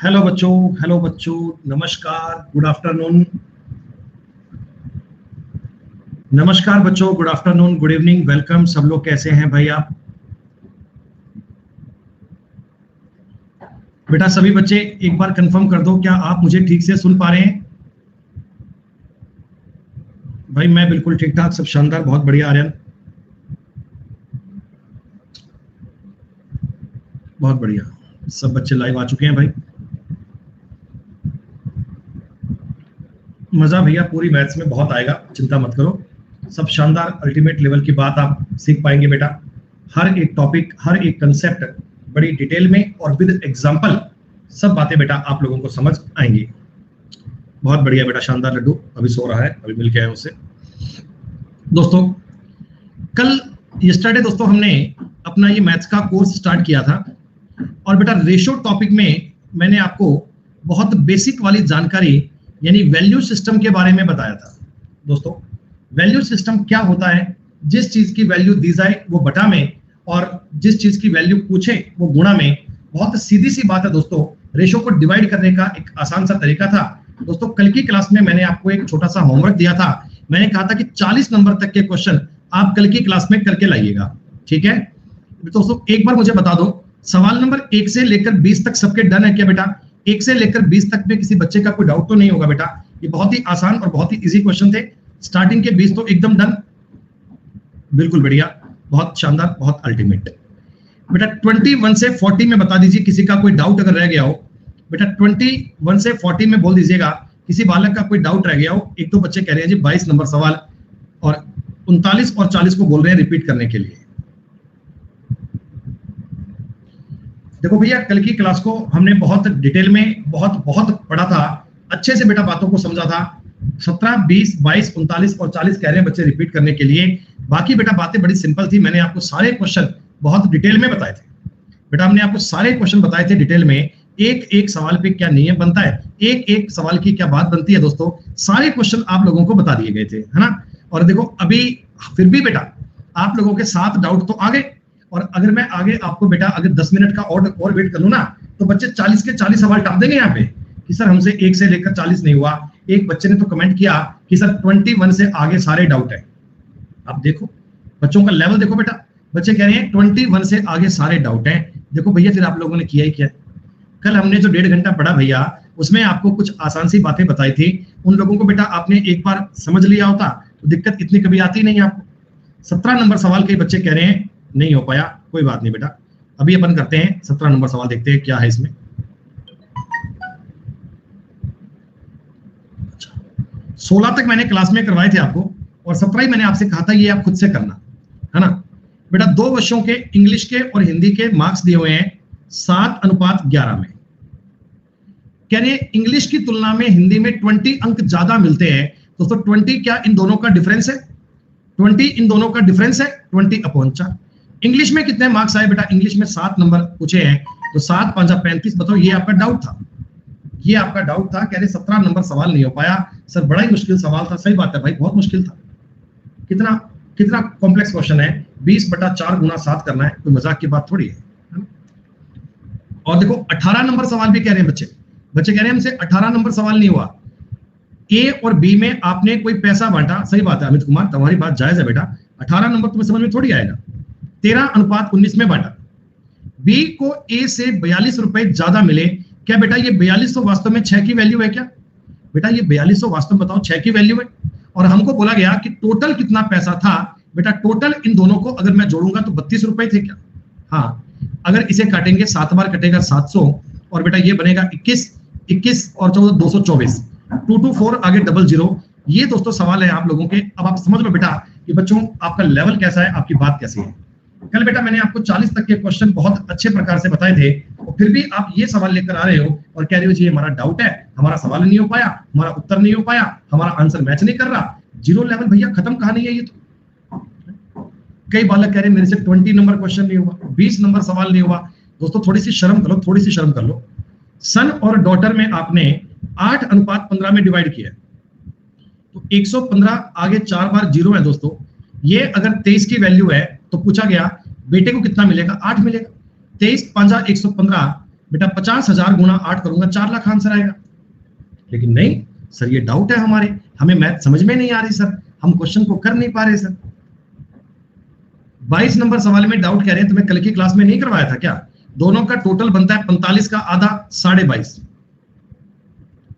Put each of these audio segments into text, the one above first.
Hello बच्चों, नमस्कार, good afternoon. नमस्कार बच्चों, good afternoon, good evening, welcome. सब लोग कैसे हैं भाई आप? बेटा सभी बच्चे एक बार कंफर्म कर दो, क्या आप मुझे ठीक से सुन पा रहे हैं? भाई मैं बिल्कुल ठीक ठाक, सब शानदार, बहुत बढ़िया। आर्यन बहुत बढ़िया, सब बच्चे लाइव आ चुके हैं भाई। मजा भैया पूरी मैथ्स में बहुत आएगा, चिंता मत करो। सब शानदार अल्टीमेट लेवल की बात आप सीख पाएंगे बेटा। हर एक टॉपिक, हर एक कंसेप्ट बड़ी डिटेल में और विद एग्जांपल सब बातें बेटा आप लोगों को समझ आएंगी। बहुत बढ़िया बेटा, शानदार। लड्डू अभी सो रहा है, अभी मिल के आए उससे। दोस्तों कल यस्टरडे दोस्तों हमने अपना ये मैथ्स का कोर्स स्टार्ट किया था और बेटा रेशो टॉपिक में मैंने आपको बहुत बेसिक वाली जानकारी यानी वैल्यू सिस्टम के बारे में बताया था। दोस्तों वैल्यू सिस्टम क्या होता है? जिस चीज की वैल्यू दी जाए वो बटा में और जिस चीज की वैल्यू पूछे वो गुणा में। बहुत सीधी सी बात है दोस्तों, रेशो को डिवाइड करने का एक आसान सा तरीका था। दोस्तों कल की क्लास में मैंने आपको एक छोटा सा होमवर्क दिया था। मैंने कहा था कि 40 नंबर तक के क्वेश्चन आप कल की क्लास में करके लाइएगा, ठीक है दोस्तों? एक बार मुझे बता दो, सवाल नंबर 1 से लेकर 20 तक सबके डन है क्या बेटा? 1 से लेकर 20 तक में किसी बच्चे का कोई डाउट तो नहीं होगा बेटा? ये बहुत ही आसान और बहुत ही इजी क्वेश्चन थे। स्टार्टिंग के 20 तो एकदम डन, बिल्कुल बढ़िया, बहुत शानदार, बहुत अल्टीमेट। बेटा 21 से 40 में बता दीजिए किसी का कोई डाउट अगर रह गया हो। बेटा 21 से 40 में बोल दीजिएगा किसी बालक का कोई डाउट रह गया हो। एक तो बच्चे कह रहे हैं जी 22 नंबर सवाल, और 39 और 40 को बोल रहे हैं रिपीट करने के लिए। देखो भैया कल की क्लास को हमने बहुत डिटेल में बहुत पढ़ा था, अच्छे से बेटा बातों को समझा था। 17, 20, 22, 39 और 40 कह रहे हैं बच्चे रिपीट करने के लिए। बाकी बेटा बातें बड़ी सिंपल थी, मैंने आपको सारे क्वेश्चन बहुत डिटेल में बताए थे बेटा। हमने आपको सारे क्वेश्चन बताए थे डिटेल में, एक एक सवाल पे क्या नियम बनता है, एक एक सवाल की क्या बात बनती है दोस्तों, सारे क्वेश्चन आप लोगों को बता दिए गए थे, है ना? और देखो अभी फिर भी बेटा आप लोगों के 7 डाउट तो आ गए, और अगर मैं आगे आपको बेटा अगर 10 मिनट का और वेट कर लूं ना तो बच्चे 40 के 40 सवाल टाप देंगे यहाँ पे कि सर हमसे 1 से लेकर 40 नहीं हुआ। एक बच्चे ने तो कमेंट किया कि सर 21 से आगे सारे डाउट है। आप देखो बच्चों का लेवल देखो बेटा, बच्चे कह रहे हैं 21 से आगे सारे डाउट हैं। देखो भैया फिर आप लोगों ने किया ही क्या? कल हमने जो 1.5 घंटा पढ़ा भैया उसमें आपको कुछ आसान सी बातें बताई थी, उन लोगों को बेटा आपने एक बार समझ लिया होता तो दिक्कत इतनी कभी आती नहीं आपको। 17 नंबर सवाल के बच्चे कह रहे हैं नहीं हो पाया, कोई बात नहीं बेटा, अभी अपन करते हैं 17 नंबर सवाल, देखते हैं क्या है इसमें। 16 तक मैंने क्लास में करवाए थे आपको और 17 ही मैंने आपसे कहा था ये आप खुद से करना, है ना बेटा? 2 विषयों के इंग्लिश के और हिंदी के मार्क्स दिए हुए हैं 7:11 में। कह रहे इंग्लिश की तुलना में हिंदी में 20 अंक ज्यादा मिलते हैं। दोस्तों 20 क्या इन दोनों का डिफरेंस है? 20 इन दोनों का डिफरेंस है 20/4। इंग्लिश में कितने मार्क्स आए बेटा? इंग्लिश में 7 नंबर पूछे हैं, तो 7 5 35। बताओ ये आपका डाउट था, ये आपका डाउट था। कह रहे 17 नंबर सवाल नहीं हो पाया सर, बड़ा ही मुश्किल सवाल था। सही बात है भाई, बहुत मुश्किल था। कितना कॉम्प्लेक्स क्वेश्चन है, 20/4 गुना 7 करना है, कोई मजाक की बात थोड़ी है। और देखो 18 नंबर सवाल भी कह रहे हैं बच्चे कह रहे हैं हमसे 18 नंबर सवाल नहीं हुआ। ए और बी में आपने कोई पैसा बांटा, सही बात है अमित कुमार, तुम्हारी बात जायज है बेटा। 18 नंबर तुम्हें समझ में थोड़ी आएगा। 13:19 में बांटा, बी को ए से 42 रुपए ज्यादा मिले। क्या बेटा ये 4200 वास्तव में 6 की वैल्यू है क्या? बेटा ये 4200 वास्तव में बताओ 6 की वैल्यू है। और हमको बोला गया कि टोटल कितना पैसा था बेटा? टोटल इन दोनों को अगर मैं जोड़ूंगा तो 32 रुपए थे क्या? हाँ, अगर इसे काटेंगे 7 बार कटेगा 700, और बेटा ये बनेगा 21 और 14 224, 224 आगे 00। ये दोस्तों सवाल है आप लोगों के। अब आप समझ लो बेटा कि बच्चों आपका लेवल कैसा है, आपकी बात कैसी है। कल बेटा मैंने आपको 40 तक के क्वेश्चन बहुत अच्छे प्रकार से बताए थे, और फिर भी आप ये सवाल लेकर आ रहे हो और कह रहे हो जी हमारा डाउट है, हमारा सवाल नहीं हो पाया, हमारा उत्तर नहीं हो पाया, हमारा आंसर मैच नहीं कर रहा। 0 लेवल भैया खत्म कहानी है ये तो। कई बालक कह रहे हैं मेरे से 20 नंबर क्वेश्चन नहीं हुआ, 20 नंबर सवाल नहीं हुआ। दोस्तों थोड़ी सी शर्म कर लो, थोड़ी सी शर्म कर लो। सन और डॉटर में आपने 8:15 में डिवाइड किया, तो 115 आगे 4 बार 0 है दोस्तों। ये अगर 23 की वैल्यू है तो पूछा गया बेटे को कितना मिलेगा? 8 मिलेगा। 23 5 115 बेटा 50,000 गुना 8 करूंगा 4 लाख आंसर आएगा। लेकिन नहीं सर, ये डाउट है हमें मैथ समझ में नहीं आ रही सर, हम क्वेश्चन को कर नहीं पा रहे सर। 22 नंबर सवाल में डाउट कह रहे हैं, तुम्हें कल की क्लास में नहीं करवाया था क्या? दोनों का टोटल बनता है 45 का आधा 22.5,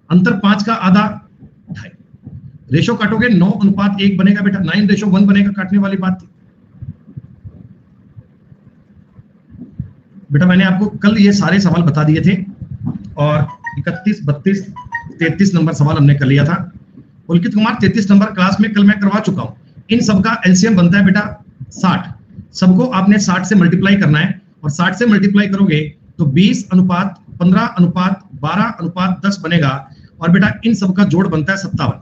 अंतर 5 का आधा 2.5, रेशो काटोगे 9:1 बनेगा बेटा, 9:1 बनेगा, काटने वाली बात थी बेटा। मैंने आपको कल ये सारे सवाल बता दिए थे और 31, 32, 33 नंबर सवाल हमने कर लिया था। पुलकित कुमार 33 नंबर क्लास में कल मैं करवा चुका हूं। इन सबका एलसीएम बनता है बेटा 60, सबको आपने 60 से मल्टीप्लाई करना है और 60 से मल्टीप्लाई करोगे तो 20:15:12:10 बनेगा और बेटा इन सबका जोड़ बनता है 57।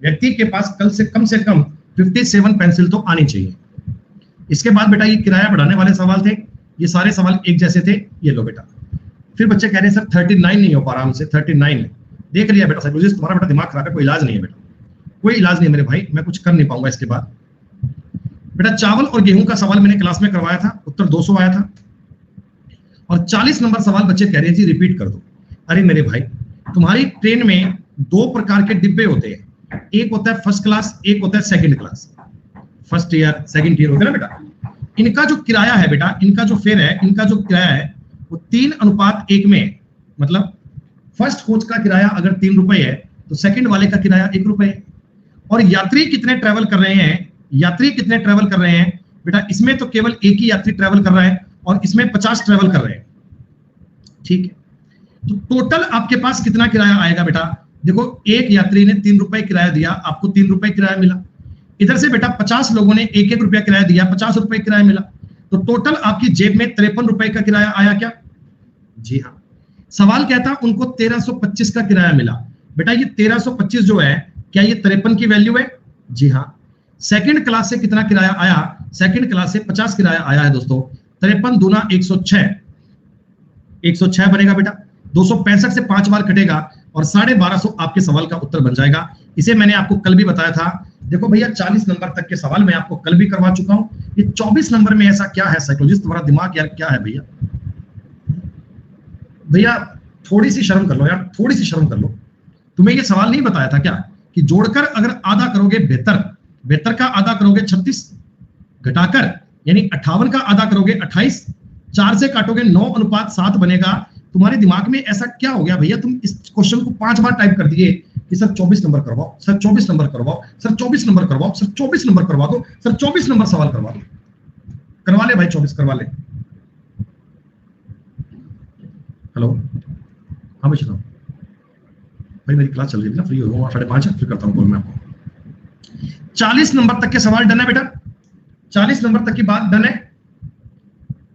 व्यक्ति के पास कल से कम 57 पेंसिल तो आनी चाहिए। इसके बाद बेटा ये किराया बढ़ाने वाले सवाल थे, ये सारे सवाल एक जैसे थे। ये लो बेटा, फिर बच्चे कह रहे हैं सर 39 नहीं हो पा रहा हमसे, 39 है। देख लिया बेटा साइकोलॉजिस्ट, तुम्हारा बेटा दिमाग खराब है, कोई इलाज नहीं है बेटा, कोई इलाज नहीं है मेरे भाई, मैं कुछ कर नहीं पाऊंगा इसके बाद। बेटा चावल और गेहूं का सवाल मैंने क्लास में करवाया था, उत्तर 200 आया था और 40 नंबर सवाल बच्चे कह रहे हैं जी रिपीट कर दो। अरे मेरे भाई, तुम्हारी ट्रेन में 2 प्रकार के डिब्बे होते हैं, एक होता है फर्स्ट क्लास, एक होता है second class. First year second year होता है ना बेटा। इनका जो किराया है बेटा, इनका जो फेयर है, इनका जो किराया है वो 3:1 में है। मतलब फर्स्ट कोच का किराया अगर 3 रुपए है तो सेकंड वाले का किराया 1 रुपए है। और यात्री कितने ट्रेवल कर रहे हैं, यात्री कितने ट्रेवल कर रहे हैं बेटा, इसमें तो केवल एक ही यात्री ट्रेवल कर रहा है और इसमें 50 ट्रेवल कर रहे हैं। ठीक है, तो टोटल आपके पास कितना किराया आएगा बेटा? देखो, एक यात्री ने 3 रुपए किराया दिया, आपको 3 रुपए किराया मिला। इधर से बेटा 50 लोगों ने 1-1 रुपया किराया दिया, 50 रुपए किराया मिला, तो टोटल आपकी जेब में 53 रुपए का किराया आया क्या? जी हाँ। सवाल क्या था? उनको 1325 का किराया मिला। बेटा ये 1325 जो है, क्या ये 53 की वैल्यू है? जी हाँ। सेकंड क्लास से कितना किराया आया? सेकंड क्लास से 50 किराया आया है दोस्तों। 53 दूना 106, 106 बनेगा बेटा। 265 से 5 बार कटेगा और 1250 आपके सवाल का उत्तर बन जाएगा। इसे मैंने आपको कल भी बताया था। देखो भैया, 40 नंबर तक के सवाल मैं आपको कल भी करवा चुका हूं। ये 24 नंबर में ऐसा क्या है साइकोलॉजिस्ट, तुम्हारा दिमाग यार क्या है भैया? भैया थोड़ी सी शर्म कर लो यार, थोड़ी सी शर्म कर लो। तुम्हें ये सवाल नहीं बताया था क्या कि जोड़कर अगर आधा करोगे 72 का आधा करोगे 36, घटाकर यानी 58 का आधा करोगे 28, 4 से काटोगे 9:7 बनेगा। तुम्हारे दिमाग में ऐसा क्या हो गया भैया? तुम इस क्वेश्चन को 5 बार टाइप कर दिए कि सर 24 नंबर करवाओ, सर 24 नंबर करवाओ, सर 24 नंबर करवाओ, सर 24 नंबर करवा दो, सर 24 नंबर सवाल करवा दो। करवा ले भाई, 24 करवा ले। हेलो, हाँ भाई सुनो भाई, मेरी क्लास चल रही है ना, फ्री हो गया 5:30, फिर करता हूँ कॉल मैं आपको। 40 नंबर तक के सवाल डन है बेटा, 40 नंबर तक की बात डन है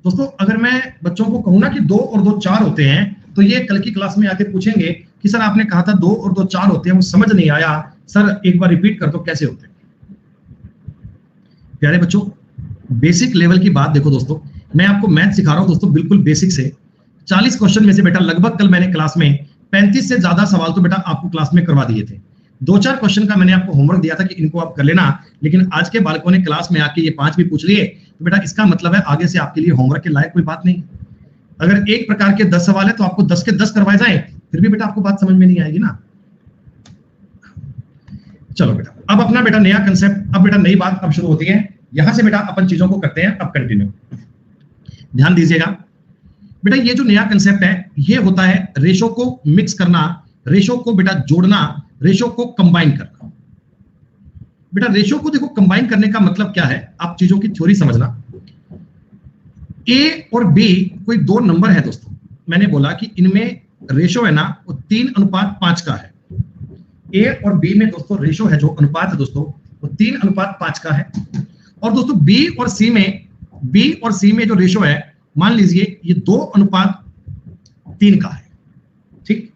दोस्तों। अगर मैं बच्चों को कहूं ना कि 2 और 2 4 होते हैं, तो ये कल की क्लास में आके पूछेंगे कि सर आपने कहा था 2 और 2 4 होते हैं, वो समझ नहीं आया सर, एक बार रिपीट कर दो कैसे होते हैं। प्यारे बच्चों, बेसिक लेवल की बात देखो दोस्तों, मैं आपको मैथ सिखा रहा हूं दोस्तों, बिल्कुल बेसिक से। 40 क्वेश्चन में से बेटा लगभग कल मैंने क्लास में 35 से ज्यादा सवाल तो बेटा आपको क्लास में करवा दिए थे। 2-4 क्वेश्चन का मैंने आपको होमवर्क दिया था कि इनको आप कर लेना, लेकिन आज के बालकों ने क्लास में आके ये 5 भी पूछ लिए, तो बेटा इसका मतलब है आगे से आपके लिए होमवर्क के लायक कोई बात नहीं। अगर एक प्रकार के 10 सवाल है तो आपको 10 के 10 करवाए जाए, फिर भी बेटा आपको बात समझ में नहीं आएगी ना। चलो बेटा, अब अपना बेटा नया कंसेप्ट, अब बेटा नई बात अब शुरू होती है। यहां से बेटा अपन चीजों को करते हैं अब कंटिन्यू। ध्यान दीजिएगा बेटा, ये जो नया कंसेप्ट है ये होता है रेशो को मिक्स करना, रेशो को बेटा जोड़ना, रेशो को कंबाइन करना। बेटा रेशो को देखो कंबाइन करने का मतलब क्या है, आप चीजों की थ्योरी समझना। ए और बी कोई 2 नंबर है दोस्तों, मैंने बोला कि इनमें रेशो है ना वो 3:5 का है। ए और बी में दोस्तों रेशो है, जो अनुपात है दोस्तों वो 3:5 का है। और दोस्तों बी और सी में जो रेशो है, मान लीजिए ये 2:3 का है, ठीक।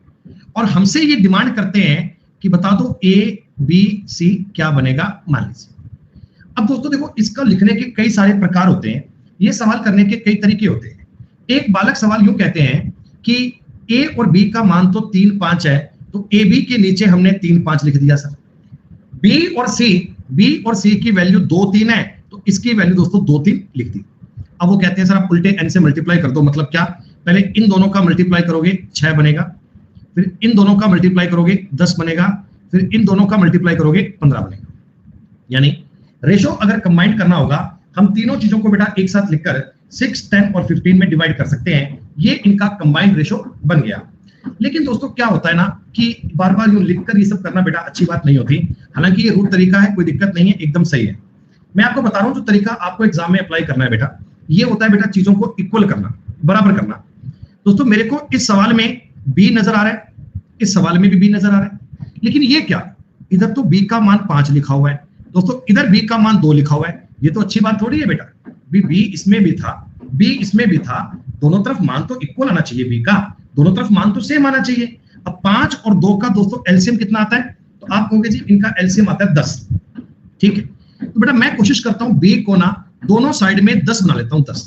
और हमसे ये डिमांड करते हैं कि बता दो ए बी सी क्या बनेगा, मान लीजिए। अब दोस्तों देखो, इसका लिखने के कई सारे प्रकार होते हैं, ये सवाल करने के कई तरीके होते हैं। एक बालक सवाल यूं कहते हैं कि ए और बी का मान तो 3-5 है, तो ए बी के नीचे हमने 3-5 लिख दिया सर। बी और सी की वैल्यू 2-3 है, तो इसकी वैल्यू दोस्तों 2-3 लिख दी। अब वो कहते हैं सर आप उल्टे n से मल्टीप्लाई कर दो, मतलब क्या पहले इन दोनों का मल्टीप्लाई करोगे 6 बनेगा, फिर इन दोनों का मल्टीप्लाई करोगे 10 बनेगा, फिर इन दोनों का मल्टीप्लाई करोगे 15 बनेगा। यानी रेशो अगर कंबाइन करना होगा, हम तीनों चीजों को बेटा एक साथ लिखकर 6, 10 और 15 में डिवाइड कर सकते हैं। ये इनका कंबाइंड रेशो बन गया। लेकिन दोस्तों क्या होता है ना कि बार बार यूं लिखकर ये सब करना बेटा अच्छी बात नहीं होती। हालांकि ये रूट तरीका है, कोई दिक्कत नहीं है, एकदम सही है। मैं आपको बता रहा हूं जो तरीका आपको एग्जाम में अप्लाई करना है बेटा, ये होता है बेटा चीजों को इक्वल करना, बराबर करना। दोस्तों मेरे को इस सवाल में बी नजर आ रहा है, इस सवाल में भी बी नजर आ रहा है, लेकिन ये क्या, इधर तो बी का मान 5 लिखा हुआ है दोस्तों, इधर बी का मान 2 लिखा हुआ है। ये तो अच्छी बात थोड़ी है बेटा, बी इसमें भी था, बी इसमें भी था, दोनों तरफ मान तो इक्वल आना चाहिए बी का, दोनों तरफ मान तो सेम आना चाहिए। अब 5 और 2 का दोस्तों एलसीएम कितना आता है, तो आप कहोगे जी इनका एलसीएम आता है 10। ठीक है, तो बेटा मैं कोशिश करता हूं बी को ना दोनों साइड में 10 बना लेता हूं, 10।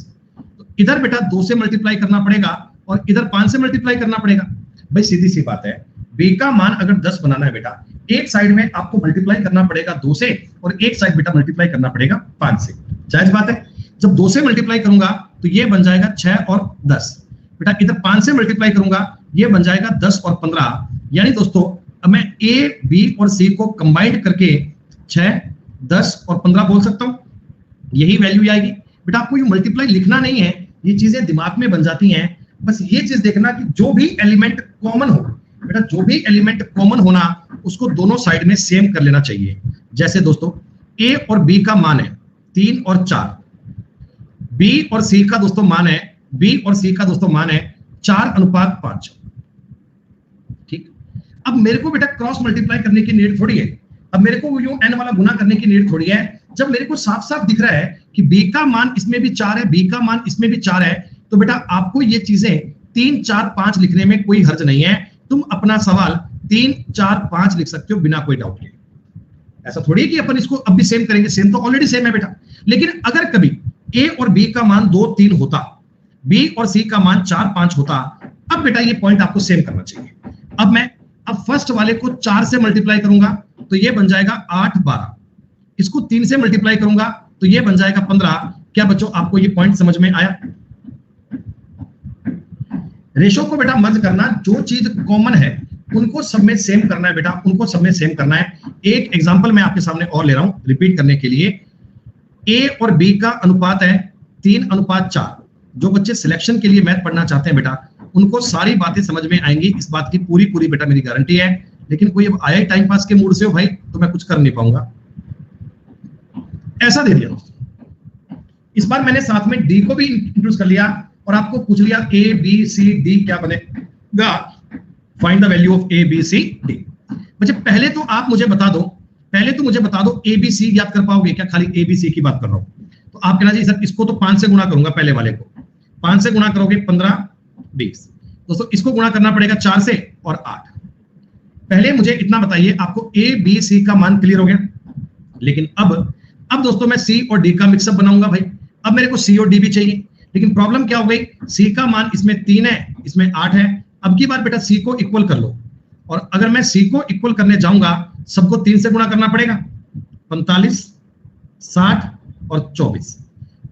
तो इधर बेटा 2 से मल्टीप्लाई करना पड़ेगा और इधर 5 से मल्टीप्लाई करना पड़ेगा। भाई सीधी सी बात है, बी का मान अगर 10 बनाना है बेटा, एक साइड में आपको मल्टीप्लाई करना पड़ेगा 2 से और एक साइड बेटा मल्टीप्लाई करना पड़ेगा 5 से। जायज बात है, जब 2 से मल्टीप्लाई करूंगा तो ये बन जाएगा 6 और 10, बेटा इधर 5 से मल्टीप्लाई करूंगा ये बन जाएगा 10 और 15। यानी दोस्तों अब मैं ए, बी और सी को कंबाइंड करके 6, 10 और 15 बोल सकता हूं, यही वैल्यू आएगी। बेटा आपको ये मल्टीप्लाई लिखना नहीं है, ये चीजें दिमाग में बन जाती हैं। बस ये चीज देखना कि जो भी एलिमेंट कॉमन हो बेटा, जो भी एलिमेंट कॉमन होना उसको दोनों साइड में सेम कर लेना चाहिए। जैसे दोस्तों ए और बी का मान है 3 और 4, बी और सी का दोस्तों मान है, बी और सी का दोस्तों मान है 4:5। ठीक, अब मेरे को बेटा क्रॉस मल्टीप्लाई करने की नीड थोड़ी है, अब मेरे को यूं एन वाला गुना करने की नीड थोड़ी है। जब मेरे को साफ साफ दिख रहा है कि बी का मान इसमें भी 4 है, बी का मान इसमें भी 4 है, तो बेटा आपको ये चीजें 3, 4, 5 लिखने में कोई हर्ज नहीं है। तुम अपना सवाल 3, 4, 5 लिख सकते हो बिना कोई डाउट के। ऐसा थोड़ी है कि अपन इसको अब भी सेम करेंगे, सेम तो ऑलरेडी सेम है बेटा। लेकिन अगर कभी ए और बी का मान 2, 3 होता, बी और सी का मान 4, 5 होता, अब बेटा ये पॉइंट आपको सेम करना चाहिए। अब फर्स्ट वाले को 4 से मल्टीप्लाई करूंगा तो ये बन जाएगा 8, 12, इसको 3 से मल्टीप्लाई करूंगा तो ये बन जाएगा 15। क्या बच्चों आपको ये पॉइंट समझ में आया? रेशो को बेटा मर्ज करना, जो चीज कॉमन है उनको सब में सेम करना है बेटा, उनको सब में सेम करना है। एक एग्जांपल मैं आपके सामने और ले रहा हूं रिपीट करने के लिए। ए और बी का अनुपात है 3:4। जो बच्चे सिलेक्शन के लिए मैथ पढ़ना चाहते हैं बेटा, उनको सारी बातें समझ में आएंगी, इस बात की पूरी पूरी बेटा मेरी गारंटी है। लेकिन कोई अब आया टाइम पास के मूड से हो भाई तो मैं कुछ कर नहीं पाऊंगा, ऐसा दे दिया। इस बार मैंने साथ में डी को भी इंट्रोड्यूस कर लिया और आपको पूछ लिया ए बी सी डी क्या बनेगा, find the value of A B C D. बच्चे पहले तो आप मुझे बता दो, पहले तो मुझे बता दो ए बी सी याद कर पाओगे क्या? खाली ए बी सी की बात कर रहा हूं तो आप कहना जी सर इसको तो 5 से गुणा करूंगा, पहले वाले को 5 से गुणा करोगे 15, 20। दोस्तों इसको गुणा करना पड़ेगा 4 से और 8। पहले मुझे इतना बताइए आपको ए बी सी का मान क्लियर हो गया। लेकिन अब दोस्तों मैं सी और डी का मिक्सअप बनाऊंगा भाई। अब मेरे को सी और डी भी चाहिए, लेकिन प्रॉब्लम क्या हो गई, सी का मान इसमें 3 है, इसमें 8 है। अब की बार बेटा सी को इक्वल कर लो, और अगर मैं सी को इक्वल करने जाऊंगा सबको 3 से गुणा करना पड़ेगा, 45, 60 और 24।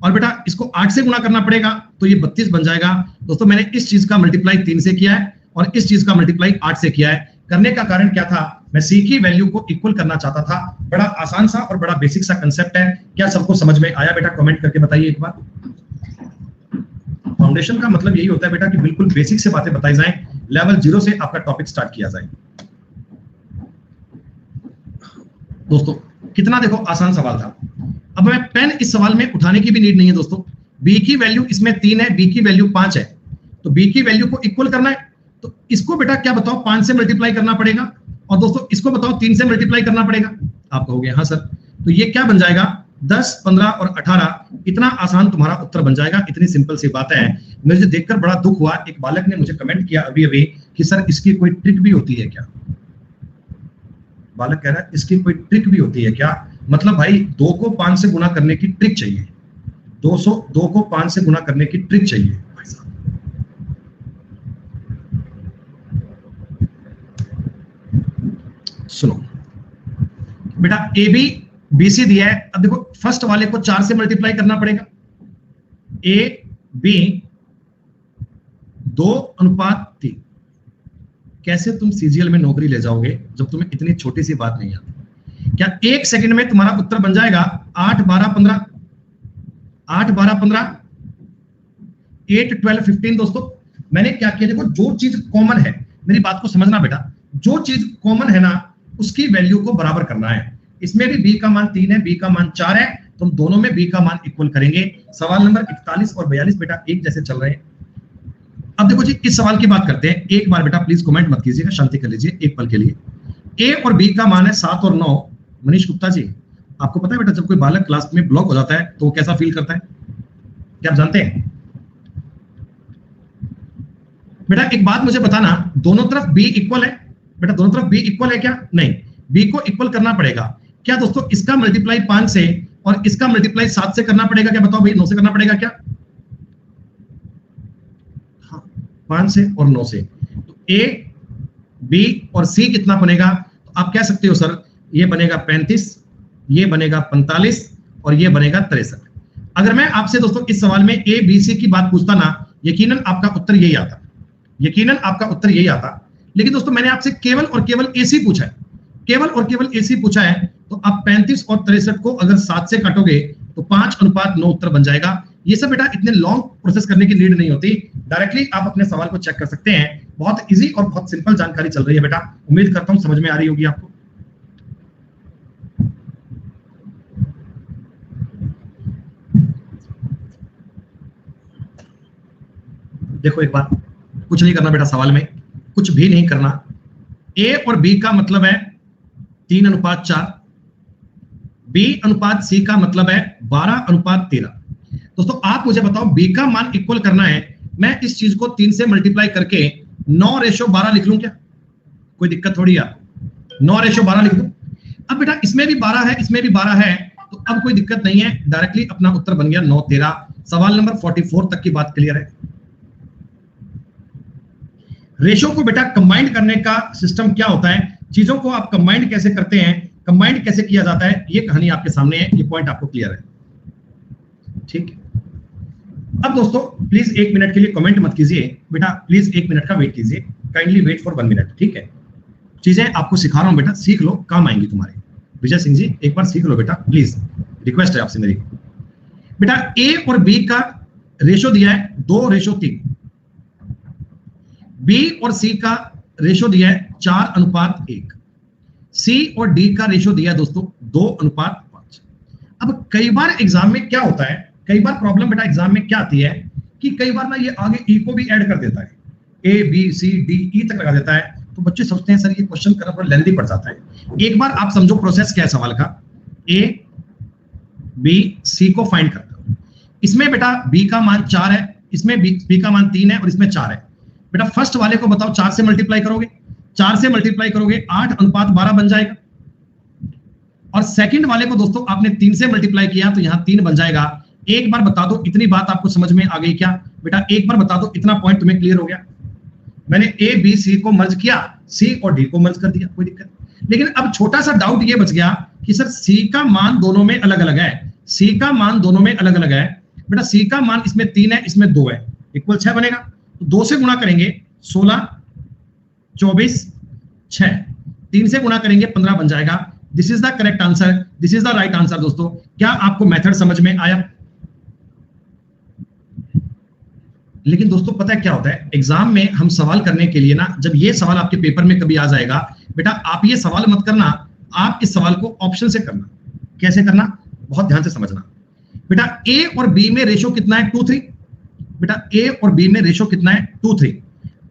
और बेटा इसको 8 से गुणा करना पड़ेगा तो ये 32 बन जाएगा। दोस्तों मैंने इस चीज का मल्टीप्लाई 3 से किया है और इस चीज का मल्टीप्लाई 8 से किया है। करने का कारण क्या था, मैं सी की वैल्यू को इक्वल करना चाहता था। बड़ा आसान सा और बड़ा बेसिक सा कंसेप्ट है। क्या सबको समझ में आया बेटा? कमेंट करके बताइए एक बार। फाउंडेशन का मतलब यही होता है बेटा कि बिल्कुल बेसिक से बातें बताई जाएं, लेवल 0 से आपका टॉपिक स्टार्ट किया जाए। दोस्तों कितना देखो आसान सवाल था। अब मैं पेन इस सवाल में उठाने की भी नीड नहीं है दोस्तों। बी की वैल्यू इसमें 3 है, बी की वैल्यू 5 है, तो बी की वैल्यू को इक्वल करना है। तो इसको बेटा क्या बताओ 5 से मल्टीप्लाई करना पड़ेगा, और दोस्तों इसको बताओ 3 से मल्टीप्लाई करना पड़ेगा। आप कहोगे हाँ सर, तो ये क्या बन जाएगा 10, 15 और 18। इतना आसान तुम्हारा उत्तर बन जाएगा, इतनी सिंपल सी बात है। मुझे देखकर बड़ा दुख हुआ, एक बालक ने मुझे कमेंट किया अभी अभी कि सर इसकी कोई ट्रिक भी होती है क्या? बालक कह रहा है इसकी कोई ट्रिक भी होती है क्या? मतलब भाई 2 को 5 से गुना करने की ट्रिक चाहिए, 2 को 5 से गुना करने की ट्रिक चाहिए भाई साहब। सुनो बेटा, ए बी बी सी दिया है। अब देखो फर्स्ट वाले को 4 से मल्टीप्लाई करना पड़ेगा, ए बी 2:3। कैसे तुम सीजीएल में नौकरी ले जाओगे जब तुम्हें इतनी छोटी सी बात नहीं आती? क्या 1 सेकंड में तुम्हारा उत्तर बन जाएगा 8 12 15, 8 12 15, 8 12 15? दोस्तों मैंने क्या किया, देखो जो चीज कॉमन है, मेरी बात को समझना बेटा, जो चीज कॉमन है ना उसकी वैल्यू को बराबर करना है। इसमें भी b का मान 3 है, b का मान 4 है, तो हम दोनों में b का मान इक्वल करेंगे। सवाल नंबर 41 और 42 बेटा एक जैसे चल रहे हैं। अब देखो जी इस सवाल की बात करते हैं। एक बार बेटा प्लीज कमेंट मत कीजिएगा, शांति कर लीजिए एक पल के लिए। a और b का मान है 7 और 9। मनीष गुप्ता जी, आपको पता है बेटा जब कोई बालक क्लास में ब्लॉक हो जाता है तो वो कैसा फील करता है, क्या आप जानते हैं? बेटा एक बात मुझे बताना, दोनों तरफ b इक्वल है बेटा? दोनों तरफ b इक्वल है क्या? नहीं, b को इक्वल करना पड़ेगा। क्या दोस्तों इसका मल्टीप्लाई 5 से और इसका मल्टीप्लाई 7 से करना पड़ेगा क्या? बताओ भाई, 9 से करना पड़ेगा क्या? हाँ, 5 से और 9 से। तो a b और c कितना बनेगा? तो आप कह सकते हो सर ये बनेगा 35, ये बनेगा 45 और ये बनेगा 63। अगर मैं आपसे दोस्तों इस सवाल में a b c की बात पूछता ना, यकीनन आपका उत्तर यही आता, यकीनन आपका उत्तर यही आता। लेकिन दोस्तों मैंने आपसे केवल और केवल AC पूछा है, केवल और केवल AC पूछा है। तो आप 35 और 63 को अगर 7 से काटोगे तो 5:9 उत्तर बन जाएगा। ये सब बेटा इतने लॉन्ग प्रोसेस करने की नीड नहीं होती, डायरेक्टली आप अपने सवाल को चेक कर सकते हैं। बहुत इजी और बहुत सिंपल जानकारी चल रही है बेटा, उम्मीद करता हूं समझ में आ रही होगी आपको। देखो एक बार, कुछ नहीं करना बेटा सवाल में, कुछ भी नहीं करना। a और b का मतलब है 3:4, b अनुपात c का मतलब है 12:13। दोस्तों आप मुझे बताओ b का मान इक्वल करना है, मैं इस चीज को 3 से मल्टीप्लाई करके 9:12 लिख लूं क्या? कोई दिक्कत थोड़ी है, 9:12 लिख दूं। अब बेटा इसमें भी 12 है, इसमें भी 12 है, तो अब कोई दिक्कत नहीं है, डायरेक्टली अपना उत्तर बन गया 9:13। सवाल नंबर 44 तक की बात क्लियर है। रेशो को बेटा कंबाइंड करने का सिस्टम क्या होता है, चीजों को आप कंबाइंड कैसे करते हैं, कंबाइंड कैसे किया जाता है, ये कहानी आपके सामने है, ये पॉइंट आपको क्लियर है, ठीक है। अब दोस्तों प्लीज 1 मिनट के लिए कमेंट मत कीजिए बेटा, प्लीज 1 मिनट का वेट कीजिए, काइंडली वेट फॉर 1 मिनट, ठीक है। चीजें आपको सिखा रहा हूं बेटा, सीख लो, काम आएंगी तुम्हारे। विजय सिंह जी एक बार सीख लो बेटा प्लीज, रिक्वेस्ट है आपसे मेरी। बेटा ए और बी का रेशो दिया है 2:3, बी और सी का रेशो दिया है 4:1, सी और डी का रेशो दिया है दोस्तों 2:5। अब कई बार एग्जाम में क्या होता है, कई बार प्रॉब्लम बेटा एग्जाम में क्या आती है कि कई बार ना ये आगे ई को भी ऐड कर देता है, ए बी सी डी ई तक लगा देता है, तो बच्चे सोचते हैं सर ये क्वेश्चन करना थोड़ा लेंथी पड़ जाता है। एक बार आप समझो प्रोसेस क्या है सवाल का, ए बी सी को फाइंड करता हूं। इसमें बेटा बी का मान 4 है, इसमें बी का मान 3 है और इसमें 4 है। बेटा फर्स्ट वाले को बताओ 4 से मल्टीप्लाई करोगे, 4 से मल्टीप्लाई करोगे 8:12 बन जाएगा। और सेकंड वाले को दोस्तों आपने 3 से मल्टीप्लाई किया तो यहां 3 बन जाएगा। एक बार बता दो इतनी बात आपको समझ में आ गई क्या बेटा? एक बार बता दो इतना पॉइंट तुम्हें क्लियर हो गया? मैंने ए बी सी को मर्ज किया, सी और डी को मर्ज कर दिया, कोई दिक्कत नहीं। लेकिन अब छोटा सा डाउट ये बच गया कि सर सी का मान दोनों में अलग अलग है, सी का मान दोनों में अलग अलग है। बेटा सी का मान इसमें 3 है, इसमें 2 है, इक्वल 6 बनेगा। तो 2 से गुणा करेंगे 16, 24, 6, 3 से गुणा करेंगे 15 बन जाएगा। This is the correct answer, this is the right answer. दोस्तों क्या आपको मेथड समझ में आया? लेकिन दोस्तों पता है क्या होता है, एग्जाम में हम सवाल करने के लिए ना, जब ये सवाल आपके पेपर में कभी आ जाएगा बेटा, आप ये सवाल मत करना, आप इस सवाल को ऑप्शन से करना। कैसे करना, बहुत ध्यान से समझना। बेटा ए और बी में रेशो कितना है? 2:3। बेटा ए और बी में रेशो कितना है? 2:3।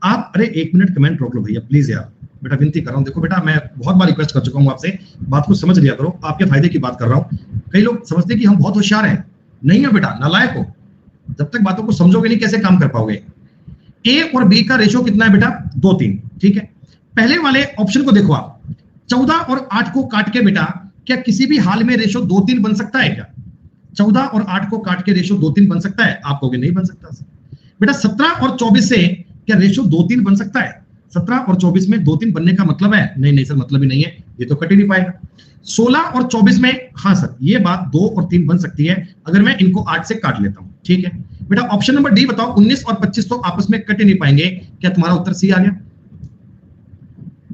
आप अरे 1 मिनट कमेंट रोक लो भैया प्लीज यार, बेटा विनती कर रहा हूं। देखो बेटा मैं बहुत बार रिक्वेस्ट कर चुका हूं आपसे, बात को समझ लिया करो, आपके फायदे की बात कर रहा हूं। कई लोग समझते कि हम बहुत होशियार हैं, नहीं है बेटा, नालायक हो। जब तक बातों को समझोगे नहीं कैसे काम कर पाओगे। ए और बी का रेशो कितना है बेटा? 2:3, ठीक है। पहले वाले ऑप्शन को देखो आप, 14 और 8 को काट के बेटा क्या किसी भी हाल में रेशो 2:3 बन सकता है क्या? 14 और 8 को काट के रेशो 2:3 बन सकता है? आप कहोगे नहीं बन सकता। बेटा 17 और 24 से क्या रेशो 2:3 बन सकता है? 17 और 24 में 2:3 बनने का मतलब है? नहीं नहीं सर, मतलब ही नहीं है, ये तो कट ही नहीं पाएगा। 16 और 24 में हाँ सर ये बात 2 और 3 बन सकती है अगर मैं इनको 8 से काट लेता हूं, ठीक है। बेटा ऑप्शन नंबर डी बताओ, 19 और 25 तो आपस में कट ही नहीं पाएंगे। क्या तुम्हारा उत्तर सी आ गया?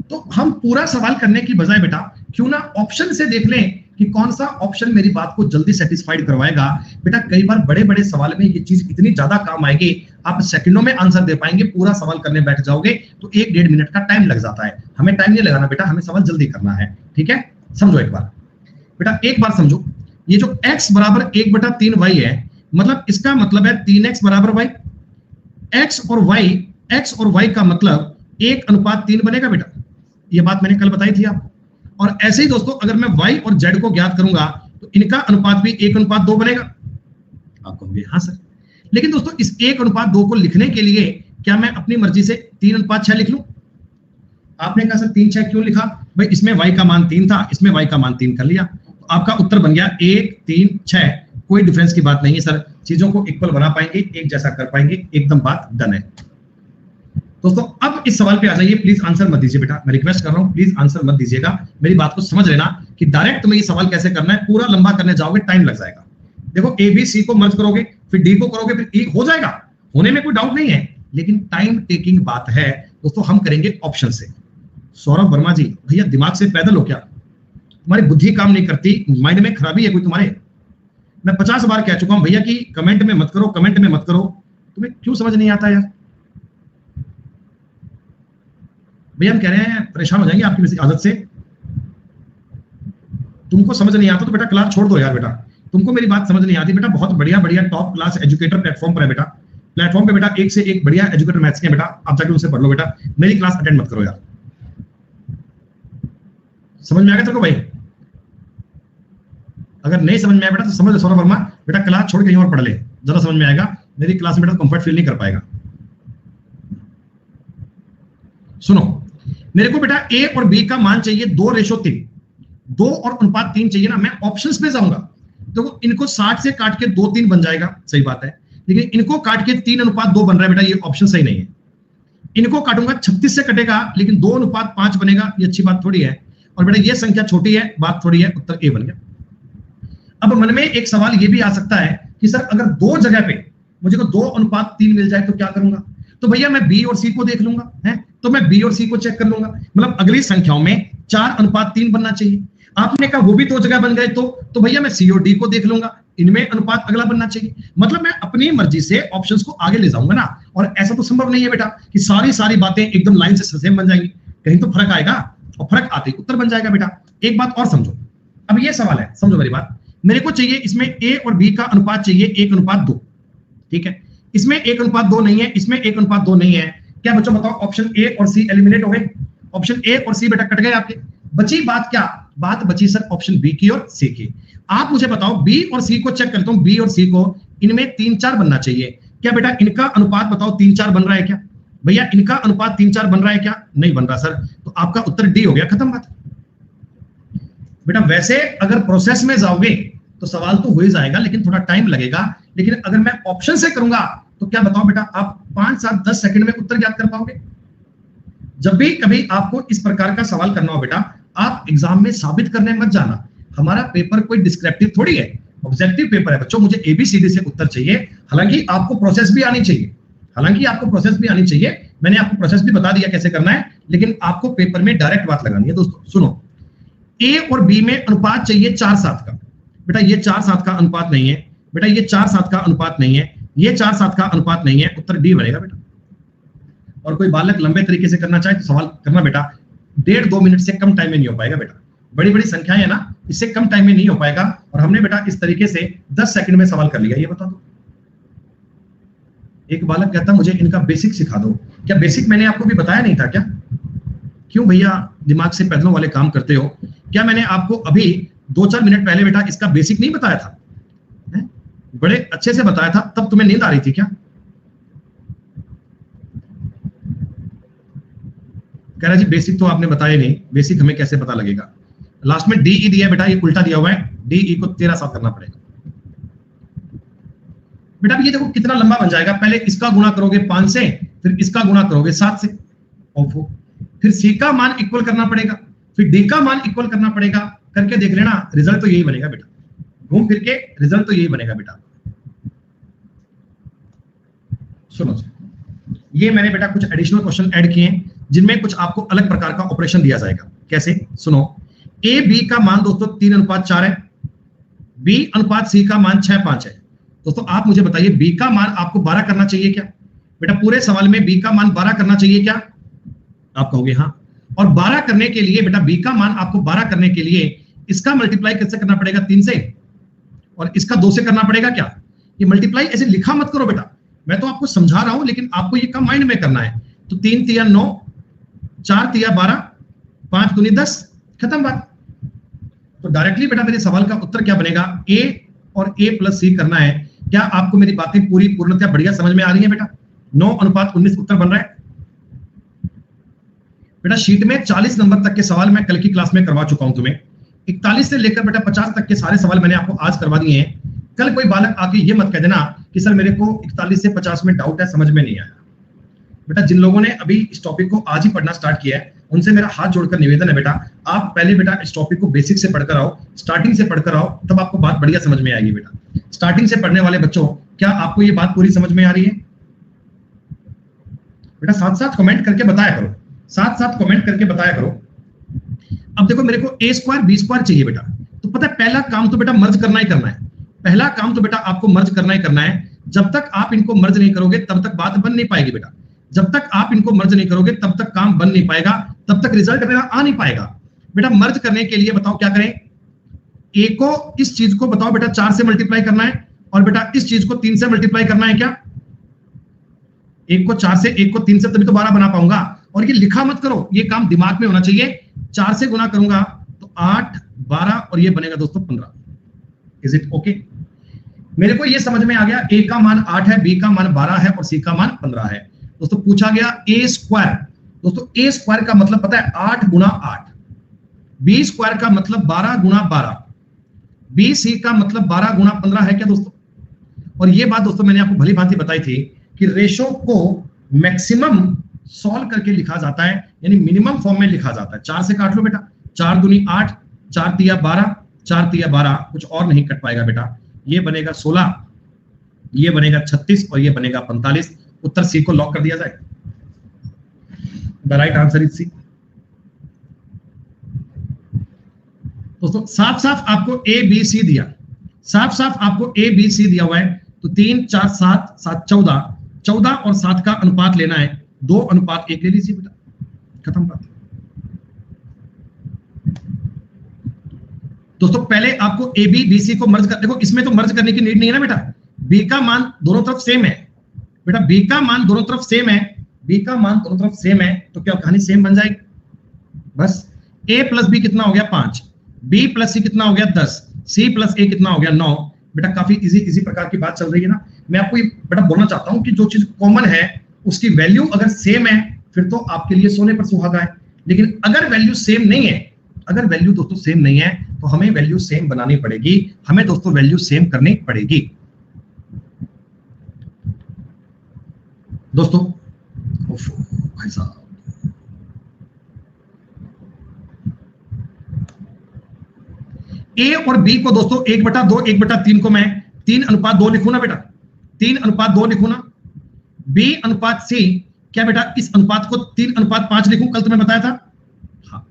तो हम पूरा सवाल करने की बजाय बेटा क्यों ना ऑप्शन से देख लें कि कौन सा ऑप्शन मेरी बात को जल्दी सेटिस्फाइड करवाएगा। बेटा कई बार बड़े बड़े सवाल में ये चीज इतनी ज्यादा काम आएगी, आप सेकंडों में आंसर दे पाएंगे। पूरा सवाल करने बैठ जाओगे तो 1-1.5 मिनट का टाइम लग जाता है। हमें टाइम नहीं लगाना बेटा, हमें सवाल जल्दी करना है। ठीक है, समझो एक बार बेटा, एक बार समझो। ये जो x बराबर 1/3y है, मतलब इसका मतलब है 3x बराबर y। x और y का मतलब 1:3 बनेगा बेटा। ये बात मैंने कल बताई थी आपको। और ऐसे ही दोस्तों अगर मैं y और z को ज्ञात करूंगा तो इनका अनुपात भी 1:2 बनेगा। आप कहोगे हाँ सर, लेकिन दोस्तों इस 1:2 को लिखने के लिए क्या मैं अपनी मर्जी से 3:6 लिख लूं? आपने कहा सर 3:6 क्यों लिखा? भाई इसमें y का मान 3 था, इसमें y का मान 3 कर लिया, तो आपका उत्तर बन गया 1, 3, 6। कोई डिफरेंस की बात नहीं है सर, चीजों को इक्वल बना पाएंगे, एक जैसा कर पाएंगे, एकदम बात डन है। दोस्तों अब इस सवाल पे आ जाइए, प्लीज आंसर मत दीजिए बेटा, मैं रिक्वेस्ट कर रहा हूं, प्लीज आंसर मत दीजिएगा। मेरी बात को समझ लेना कि डायरेक्ट तुम्हें ये सवाल कैसे करना है, पूरा लंबा करने जाओगे टाइम लग जाएगा। देखो ए बी सी को मर्ज करोगे, फिर डी को करोगे, फिर ई हो जाएगा, होने में कोई डाउट नहीं है, लेकिन टाइम टेकिंग बात है। दोस्तों हम करेंगे ऑप्शन से। सौरभ वर्मा जी, भैया दिमाग से पैदल हो क्या? तुम्हारी बुद्धि काम नहीं करती, माइंड में खराबी है कोई तुम्हारे? मैं 50 बार कह चुका हूं भैया कि कमेंट में मत करो, कमेंट में मत करो। तुम्हें क्यों समझ नहीं आता यार? भैया हम कह रहे हैं परेशान हो जाएंगे आपकी आदत से। तुमको समझ नहीं आता तो बेटा क्लास छोड़ दो यार बेटा। तुमको मेरी बात समझ नहीं आती बेटा, बहुत बढ़िया बढ़िया टॉप क्लास एजुकेटर प्लेटफॉर्म पर है बेटा। प्लेटफॉर्म पे बेटा एक से एक बढ़िया एजुकेटर मैथ्स के बेटा, आप जाके उनसे पढ़ लो बेटा, मेरी क्लास अटेंड मत करो यार। समझ में आ गया तेरे को भाई? अगर नहीं समझ में आया बेटा तो समझ लो सौरभ वर्मा, बेटा क्लास छोड़ के कहीं और पढ़ ले, ज्यादा समझ में आएगा। मेरी क्लास में बेटा कंफर्ट फील नहीं कर पाएगा। सुनो, मेरे को बेटा ए और बी का मान चाहिए 2:3, 2 और अनुपात 3 चाहिए ना। मैं ऑप्शंस पे जाऊंगा तो इनको 60 से काट के 2-3 बन जाएगा, सही बात है, लेकिन इनको काट के 3:2 बन रहा है बेटा, ये ऑप्शन सही नहीं है। इनको काटूंगा 36 से कटेगा, लेकिन 2:5 बनेगा, ये अच्छी बात थोड़ी है। और बेटा ये संख्या छोटी है, बात थोड़ी है, उत्तर ए बन गया। अब मन में एक सवाल ये भी आ सकता है कि सर अगर दो जगह पे मुझे को 2:3 मिल जाए तो क्या करूंगा? तो भैया मैं बी और सी को देख लूंगा, है तो मैं बी और सी को चेक कर लूंगा। मतलब अगली संख्याओं में 4:3 बनना चाहिए। आपने कहा वो भी 2 जगह बन गए तो भैया मैं सी और डी को देख लूंगा, इनमें अनुपात अगला बनना चाहिए। मतलब मैं अपनी मर्जी से ऑप्शंस को आगे ले जाऊंगा ना। और ऐसा तो संभव नहीं है बेटा कि सारी बातें एकदम लाइन से सेम बन जाएंगी, कहीं तो फर्क आएगा, और फर्क आते ही उत्तर बन जाएगा बेटा। एक बात और समझो, अब ये सवाल है, समझो मेरी बात। मेरे को चाहिए इसमें ए और बी का अनुपात चाहिए 1:2, ठीक है। इसमें 1:2 नहीं है, इसमें 1:2 नहीं है। क्या बच्चों बताओ, ऑप्शन ए और सी एलिमिनेट हो गए, ऑप्शन ए और सी बेटा कट गए आपके। बची बात क्या? बात बची सर ऑप्शन बी की और सी की। आप मुझे बताओ बी और सी को चेक करता हूं, बी और सी को, इनमें 3-4 बनना चाहिए। क्या बेटा इनका अनुपात बताओ 3-4 बन रहा है क्या? भैया इनका अनुपात 3-4 बन रहा है क्या? नहीं बन रहा सर, तो आपका उत्तर डी हो गया, खत्म बात। बेटा वैसे अगर प्रोसेस में जाओगे तो सवाल तो हो ही जाएगा, लेकिन थोड़ा टाइम लगेगा। लेकिन अगर मैं ऑप्शन से करूंगा तो क्या बताओ बेटा, आप 5, 7, 10 सेकंड में उत्तर ज्ञात कर पाओगे। जब भी कभी आपको इस प्रकार का सवाल करना हो बेटा, आप एग्जाम में साबित करने मत जाना। हमारा पेपर कोई डिस्क्रिप्टिव थोड़ी है, ऑब्जेक्टिव पेपर है बच्चों। मुझे एबीसीडी से उत्तर चाहिए, हालांकि आपको प्रोसेस भी आनी चाहिए, मैंने आपको प्रोसेस भी बता दिया कैसे करना है, लेकिन आपको पेपर में डायरेक्ट बात लगानी है। दोस्तों सुनो, ए और बी में अनुपात चाहिए 4:7 का। बेटा ये 4:7 का अनुपात नहीं है, बेटा ये 4:7 का अनुपात नहीं है, ये 4:7 का अनुपात नहीं है, उत्तर डी बनेगा बेटा। और कोई बालक लंबे तरीके से करना चाहे तो सवाल करना बेटा, 1.5-2 मिनट से कम टाइम में नहीं हो पाएगा बेटा। बड़ी बड़ी संख्याएं है ना, इससे कम टाइम में नहीं हो पाएगा। और हमने बेटा इस तरीके से 10 सेकंड में सवाल कर लिया। ये बता दो, एक बालक कहता मुझे इनका बेसिक सिखा दो। क्या बेसिक मैंने आपको भी बताया नहीं था क्या? क्यों भैया दिमाग से पैदलों वाले काम करते हो? क्या मैंने आपको अभी 2-4 मिनट पहले बेटा इसका बेसिक नहीं बताया था? बड़े अच्छे से बताया था, तब तुम्हें नींद आ रही थी क्या? कह रहा जी बेसिक तो आपने बताया नहीं, बेसिक हमें कैसे पता लगेगा? लास्ट में डीई दिया बेटा, ये उल्टा दिया हुआ है, डीई को 13 साथ करना पड़ेगा बेटा। ये देखो कितना लंबा बन जाएगा। पहले इसका गुणा करोगे 5 से, फिर इसका गुणा करोगे 7 से, फिर सी का मान इक्वल करना पड़ेगा, फिर डी का मान इक्वल करना पड़ेगा। करके देख लेना, रिजल्ट तो यही बनेगा बेटा, घूम फिर के रिजल्ट तो यही बनेगा बेटा। सुनो, ये मैंने बेटा कुछ एडिशनल क्वेश्चन ऐड किए हैं जिनमें कुछ आपको अलग प्रकार का ऑपरेशन दिया जाएगा। कैसे? सुनो, ए बी का मान दोस्तों 3:4 है, बी अनुपात सी का मान 6:5 है। दोस्तों आप मुझे बताइए बी का मान आपको 12 करना चाहिए क्या? बेटा पूरे सवाल में बी का मान 12 करना चाहिए क्या? आप कहोगे हाँ। और 12 करने के लिए बेटा बी का मान आपको 12 करने के लिए इसका मल्टीप्लाई कैसे करना पड़ेगा? 3 से, और इसका 2 से करना पड़ेगा क्या? ये मल्टीप्लाई ऐसे लिखा मत करो बेटा, मैं तो आपको समझा रहा हूं, लेकिन आपको ये कम माइंड में करना है। तो 3 तिया 9, 4 तिया 12, 5 दूनी 10, खत्म बात। तो डायरेक्टली बेटा मेरे सवाल का उत्तर क्या बनेगा? ए और ए प्लस सी करना है। क्या आपको मेरी बातें पूरी पूर्णतः बढ़िया समझ में आ रही है बेटा? 9:19 उत्तर बन रहा है बेटा। शीट में 40 नंबर तक के सवाल मैं कल की क्लास में करवा चुका हूं तुम्हें। 41 से लेकर बेटा 50 तक के सारे सवाल मैंने आपको आज करवा दिए हैं। कल कोई बालक आके ये मत कह देना कि सर मेरे को 41 से 50 में डाउट है, समझ में नहीं आया। बेटा जिन लोगों ने अभी इस टॉपिक को आज ही पढ़ना स्टार्ट किया है उनसे मेरा हाथ जोड़कर निवेदन है बेटा, आप पहले बेटा इस टॉपिक को बेसिक से पढ़कर आओ, स्टार्टिंग से पढ़कर आओ, तब आपको बात बढ़िया समझ में आएगी बेटा। स्टार्टिंग से पढ़ने वाले बच्चों, क्या आपको ये बात पूरी समझ में आ रही है बेटा? साथ साथ कमेंट करके बताया करो, साथ साथ कमेंट करके बताया करो। अब देखो मेरे को a स्क्वायर b स्क्वायर चाहिए बेटा, तो पता है पहला काम तो बेटा मर्ज करना ही करना है। पहला काम तो बेटा आपको मर्ज करना ही करना है। जब तक आप इनको मर्ज नहीं करोगे तब तक बात बन नहीं पाएगी बेटा। जब तक आप इनको मर्ज नहीं करोगे तब तक काम बन नहीं पाएगा, तब तक रिजल्ट मेरा आ नहीं पाएगा बेटा। मर्ज करने के लिए बताओ क्या करें? ए को इस चीज को बताओ बेटा 4 से मल्टीप्लाई करना है, और बेटा इस चीज को 3 से मल्टीप्लाई करना है क्या? एक को 4 से, एक को 3 से, तभी तो 12 बना पाऊंगा। और ये लिखा मत करो, ये काम दिमाग में होना चाहिए। 4 से गुना करूंगा तो 8, 12 और ये बनेगा दोस्तों 15। Is it okay? मेरे को ये समझ में आ गया, ए का मान 8 है, बी का मान 12 है और सी का मान 15 है। दोस्तों पूछा गया ए स्क्वायर। दोस्तों ए स्क्वायर का मतलब पता है 8 गुना 8, बी स्क्वायर का मतलब 12 गुना 12, बी सी का मतलब 12 गुना 15 है क्या दोस्तों? और ये बात दोस्तों मैंने आपको भली भांति बताई थी कि रेशो को मैक्सिमम सॉल्व करके लिखा जाता है, यानी मिनिमम फॉर्म में लिखा जाता है। 4 से काट लो बेटा, 4 दूनी 8, 4 तिया 12, 4 तिया 12, कुछ और नहीं कट पाएगा बेटा। ये बनेगा 16, ये बनेगा 36 और ये बनेगा 45। उत्तर सी को लॉक कर दिया जाए। The right answer is C. दोस्तों साफ साफ आपको ए बी सी दिया, साफ साफ आपको ए बी सी दिया हुआ है। तो 3, 4, 7, 7, 14, 14 और 7 का अनुपात लेना है, 2:1 ले लीजिए बेटा, खत्म बात। दोस्तों पहले आपको ए बी बी सी को मर्ज कर, देखो इसमें तो मर्ज करने की नीड नहीं है ना बेटा। बी का मान दोनों तरफ सेम है बेटा, बी का मान दोनों तरफ सेम है, बी का मान दोनों तरफ सेम है, तो क्या कहानी सेम बन जाएगी? बस a प्लस बी कितना हो गया 5, b प्लस सी कितना हो गया 10, c प्लस a कितना हो गया 9। बेटा काफी इजी प्रकार की बात चल रही है ना। मैं आपको बेटा बोलना चाहता हूं कि जो चीज कॉमन है उसकी वैल्यू अगर सेम है फिर तो आपके लिए सोने पर सुहागा है। लेकिन अगर वैल्यू सेम नहीं है, अगर वैल्यू दोस्तों सेम नहीं है तो हमें वैल्यू सेम बनानी पड़ेगी, हमें दोस्तों वैल्यू सेम करनी पड़ेगी। दोस्तों भाई साहब ए और बी को दोस्तों 1/2 1/3 को मैं 3:2 लिखूं ना बेटा, 3:2 लिखूं ना। बी अनुपात सी, क्या बेटा इस अनुपात को 3:5 लिखूं? कल तुम्हें बताया था। हाँ,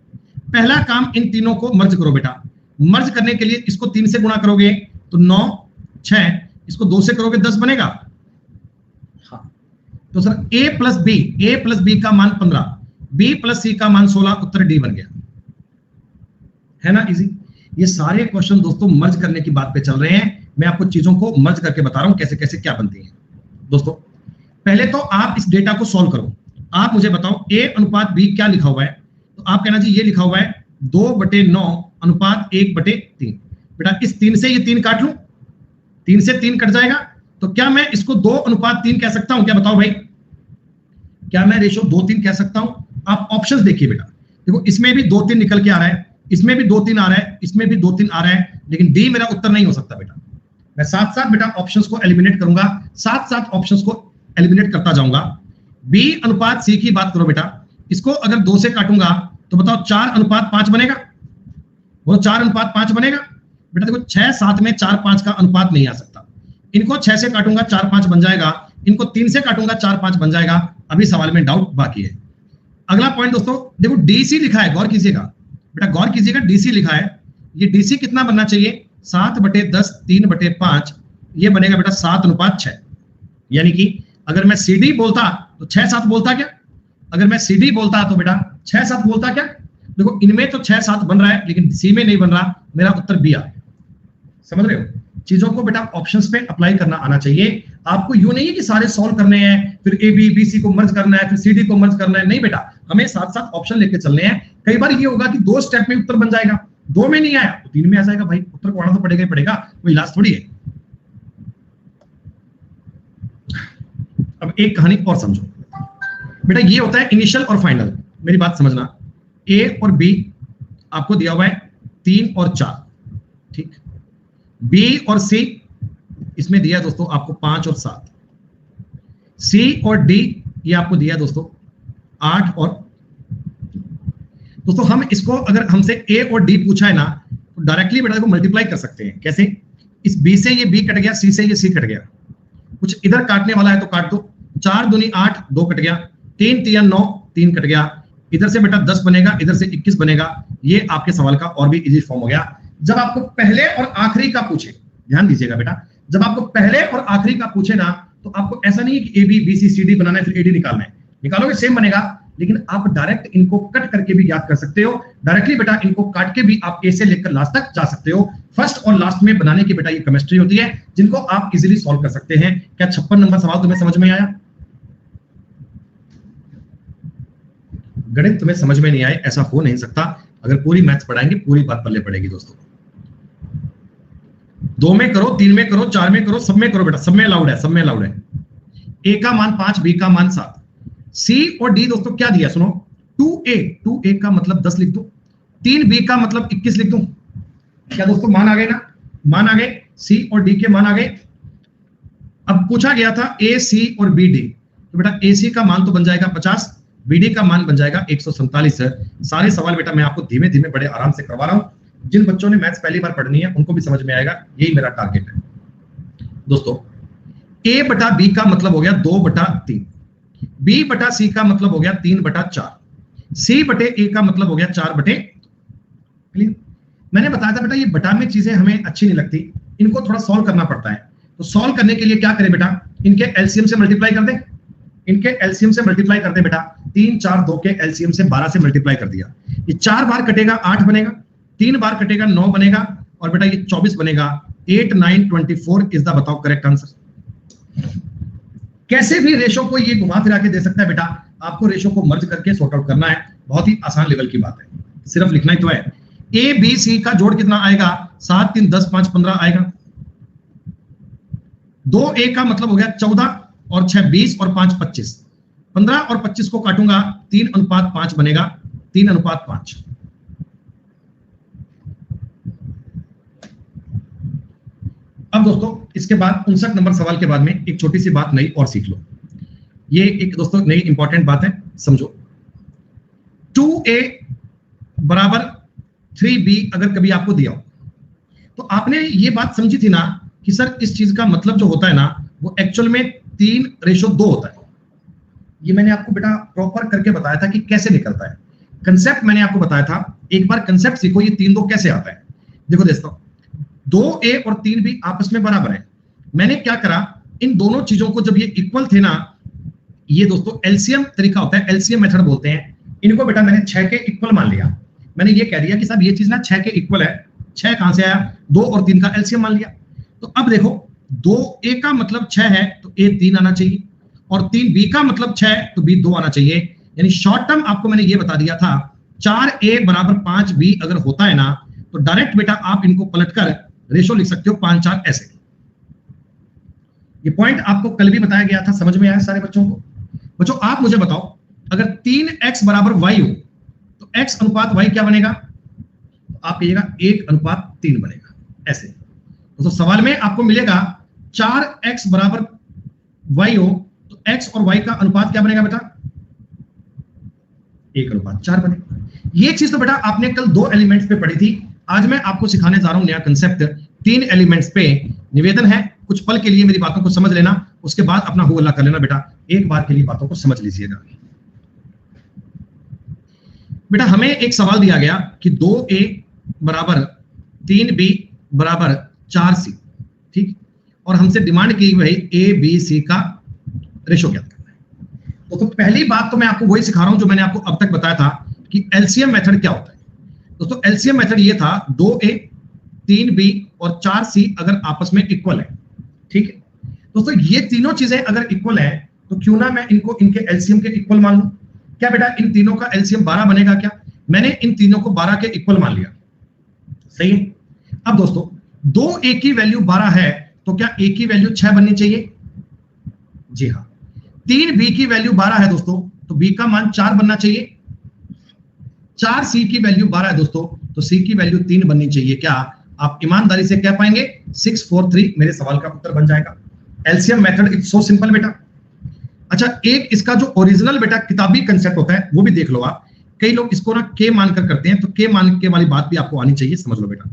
पहला काम इन तीनों को मर्ज करो बेटा। मर्ज करने के लिए इसको 3 से गुणा करोगे तो 9, 6, इसको 2 से करोगे 10 बनेगा। हाँ तो सर a प्लस बी का मान 15, b प्लस सी का मान 16, उत्तर डी बन गया, है ना इजी। ये सारे क्वेश्चन दोस्तों मर्ज करने की बात पे चल रहे हैं। मैं आपको चीजों को मर्ज करके बता रहा हूं कैसे कैसे क्या बनती है। दोस्तों पहले तो आप इस डेटा को सॉल्व करो। आप मुझे बताओ a अनुपात b क्या लिखा हुआ है? तो आप कहना जी ये लिखा हुआ है 2/9 अनुपात 1/3। बेटा इस 3 से ये 3 काट लूं, 3 से 3 कट जाएगा, तो क्या मैं इसको 2:3 कह सकता हूं? क्या बताओ भाई, क्या मैं रेशो 2:3 कह सकता हूं? आप ऑप्शंस देखिए बेटा, देखो इसमें भी 2:3 निकल के आ रहा है, इसमें भी 2:3 आ रहा है, इसमें भी 2:3 आ रहा है, लेकिन डी मेरा उत्तर नहीं हो सकता बेटा। मैं साथ साथ बेटा ऑप्शंस को एलिमिनेट करूंगा, साथ साथ ऑप्शंस को एलिमिनेट करता जाऊंगा। बी अनुपात सी की बात करो बेटा, इसको अगर 2 से काटूंगा तो बताओ 4:5 बनेगा, वो 4:5 बनेगा बेटा। देखो 6, 7 में 4, 5 का अनुपात नहीं आ सकता। इनको 6 से काटूंगा 4, 5 बन जाएगा, इनको 3 से काटूंगा 4 5 बन जाएगा। अभी सवाल में डाउट बाकी है। अगला पॉइंट दोस्तों देखो डीसी लिखा है, गौर कीजिएगा बेटा, गौर कीजिएगा, डीसी लिखा है। ये डीसी कितना बनना चाहिए? 7/10 3/5, ये बनेगा बेटा 7:6। यानी कि अगर मैं सीडी बोलता तो 6-7 बोलता क्या? अगर मैं सीडी बोलता तो बेटा 6-7 बोलता क्या? देखो इनमें तो 6-7 बन रहा है लेकिन सी में नहीं बन रहा, मेरा उत्तर बी आ गया। समझ रहे हो? चीजों को बेटा ऑप्शंस पे अप्लाई करना आना चाहिए। आपको यूं नहीं है कि सारे सॉल्व करने हैं, फिर ए बी बी सी को मर्ज करना है, फिर सी डी को मर्ज करना है। नहीं बेटा, हमें साथ साथ ऑप्शन लेके चलने हैं। कई बार ये होगा कि 2 स्टेप में उत्तर बन जाएगा, 2 में नहीं आया तो 3 में आ जाएगा। भाई उत्तर को आना तो पड़ेगा ही पड़ेगा, कोई इलाज थोड़ी है। अब एक कहानी और समझो बेटा, ये होता है इनिशियल और फाइनल। मेरी बात समझना, ए और बी आपको दिया हुआ है 3 और 4, ठीक। बी और सी इसमें दिया दोस्तों आपको 5 और 7। सी और डी ये आपको दिया दोस्तों 8 और। दोस्तों हम इसको अगर हमसे ए और डी पूछा है ना तो डायरेक्टली बेटा को मल्टीप्लाई कर सकते हैं। कैसे? इस बी से ये बी कट गया, सी से ये सी कट गया, कुछ इधर काटने वाला है तो काट दो। 4 दूनी 8, 2 कट गया, 3 3 9, 3 कट गया। इधर से बेटा 10 बनेगा, इधर से 21 बनेगा। ये आपके सवाल का और भी इजी फॉर्म हो गया। जब आपको पहले और आखिरी का पूछे, ध्यान दीजिएगा बेटा, जब आपको पहले और आखिरी का पूछे ना तो आपको ऐसा नहीं है कि A B B C C D बनाना है फिर एडी निकालना है। निकालोगे सेम बनेगा, लेकिन आप डायरेक्ट इनको कट करके भी याद कर सकते हो। डायरेक्टली बेटा इनको काट के भी आप ए से लेकर लास्ट तक जा सकते हो। फर्स्ट और लास्ट में बनाने की बेटा ये केमिस्ट्री होती है जिनको आप इजीली सॉल्व कर सकते हैं। क्या 56 नंबर सवाल तुम्हें समझ में आया? गणित तुम्हें समझ में नहीं आए ऐसा हो नहीं सकता। अगर पूरी मैथ्स पढ़ाएंगे पूरी बात पल्ले पड़ेगी दोस्तों। 2 में करो, 3 में करो, 4 में करो, सब में करो बेटा, सब में अलाउड है, सब में अलाउड है। ए का मान 5, बी का मान 7, सी और डी दोस्तों क्या दिया सुनो, 2a का मतलब 10 लिख दो, 3b का मतलब 21 लिख दो। क्या दोस्तों मान आ गए ना? मान आ गए, सी और डी के मान आ गए। अब पूछा गया था ए सी और बी डी, तो बेटा ए सी का मान तो बन जाएगा 50, बीडी का मान बन जाएगा 147 है। सारे सवाल बेटा मैं आपको धीमे धीमे बड़े आराम से करवा रहा हूं। जिन बच्चों ने मैथ्स पहली बार पढ़नी है उनको भी समझ में आएगा, यही मेरा टारगेट है दोस्तों। a बटा b का मतलब हो गया 2/3, b बटा c का मतलब हो गया 3/4, c बटे a का मतलब हो गया 4/। क्लियर? मैंने बताया था बेटा ये बटा में चीजें हमें अच्छी नहीं लगती, इनको थोड़ा सॉल्व करना पड़ता है। तो सॉल्व करने के लिए क्या करें बेटा, इनके एलसीएम से मल्टीप्लाई कर दें, इनके एलसीएम से मल्टीप्लाई कर दें बेटा। 3 4 2 के एलसीएम से 12 से मल्टीप्लाई कर दिया। ये 4 बार कटेगा 8 बनेगा, 3 बार कटेगा 9 बनेगा, और बेटा ये 24 बनेगा। 8 9 24 इज द बताओ करेक्ट आंसर। कैसे भी रेशो को ये घुमा फिरा के दे सकता है बेटा, आपको रेशो को मर्ज करके सॉर्ट आउट करना है। बहुत ही आसान लेवल की बात है, सिर्फ लिखना ही तो है। ए बी सी का जोड़ कितना आएगा? 7 3 10 5 15 आएगा। 2a का मतलब हो गया 14 और 6 20 और 5 25। 15 और 25 को काटूंगा 3:5 बनेगा, 3:5। अब दोस्तों इसके बाद 59 नंबर सवाल के बाद में एक छोटी सी बात नई और सीख लो। ये एक दोस्तों नई इंपॉर्टेंट बात है, समझो। 2a बराबर 3b अगर कभी आपको दिया हो तो आपने ये बात समझी थी ना कि सर इस चीज का मतलब जो होता है ना वो एक्चुअल में 3:2 होता है। ये मैंने आपको बेटा प्रॉपर करके बताया था कि कैसे निकलता है। कंसेप्ट मैंने आपको बताया था, एक बार कंसेप्ट सीखो ये 3 2 कैसे आता है। देखो दोस्तों 2a और 3b आपस में बराबर है। मैंने क्या करा, इन दोनों चीजों को जब ये इक्वल थे ना, ये दोस्तों एलसीएम तरीका होता है, एलसीएम मेथड बोलते हैं इनको। बेटा मैंने 6 के इक्वल मान लिया। मैंने ये कह दिया कि साहब ये चीज ना 6 के इक्वल है। 6 कहां से आया? 2 और 3 का एलसीएम मान लिया। तो अब देखो 2a का मतलब 6 है तो a 3 आना चाहिए, और 3b का मतलब 6 है तो b 2 आना चाहिए। यानी शॉर्ट टर्म आपको मैंने ये बता दिया था 4a बराबर 5b अगर होता है ना तो डायरेक्ट बेटा आप इनको पलटकर रेशो लिख सकते हो 5 4 ऐसे। ये पॉइंट आपको कल भी बताया गया था, समझ में आया सारे बच्चों को? बच्चों आप मुझे बताओ अगर 3x बराबर y हो तो x अनुपात y क्या बनेगा? तो आप कहिएगा 1:3 बनेगा ऐसे। तो सवाल में आपको मिलेगा 4x बराबर y हो तो x और y का अनुपात क्या बनेगा बेटा? 1:4 बनेगा। ये चीज तो बेटा आपने कल 2 एलिमेंट्स पे पढ़ी थी। आज मैं आपको सिखाने जा रहा हूं नया कंसेप्ट 3 एलिमेंट्स पे। निवेदन है कुछ पल के लिए मेरी बातों को समझ लेना, उसके बाद अपना हो अल्लाह कर लेना बेटा। एक बार के लिए बातों को समझ लीजिएगा बेटा। हमें एक सवाल दिया गया कि 2a बराबर 3b बराबर 4c, ठीक, और हमसे डिमांड की भाई ए बी सी का रेशो ज्ञात करना है। तो पहली बात तो मैं आपको वही सिखा रहा हूं जो मैंने आपको अब तक बताया था कि एलसीएम मेथड क्या होता है। दोस्तों एलसीएम मेथड ये था 2a 3b और 4c अगर आपस में इक्वल है, ठीक है दोस्तों, ये तीनों चीजें अगर इक्वल है तो क्यों ना मैं इनको इनके एलसीएम के इक्वल मान लूं। क्या बेटा इन तीनों का एलसीएम 12 बनेगा क्या? मैंने इन तीनों को 12 के इक्वल मान लिया, सही है। अब दोस्तों 2a की वैल्यू 12 है तो क्या a की वैल्यू 6 बननी चाहिए? जी हाँ। 3b की वैल्यू 12 है दोस्तों तो b का मान 4 बनना चाहिए। 4c की वैल्यू 12 है दोस्तों तो c की वैल्यू 3 बननी चाहिए। क्या आप ईमानदारी से कह पाएंगे 6 4 3 मेरे सवाल का उत्तर बन जाएगा। LCM method it's so simple बेटा। अच्छा एक इसका जो ओरिजिनल बेटा किताबी कंसेप्ट होता है वो भी देख लो आप। कई लोग इसको ना के मानकर करते हैं, तो के मान के वाली बात भी आपको आनी चाहिए। समझ लो बेटा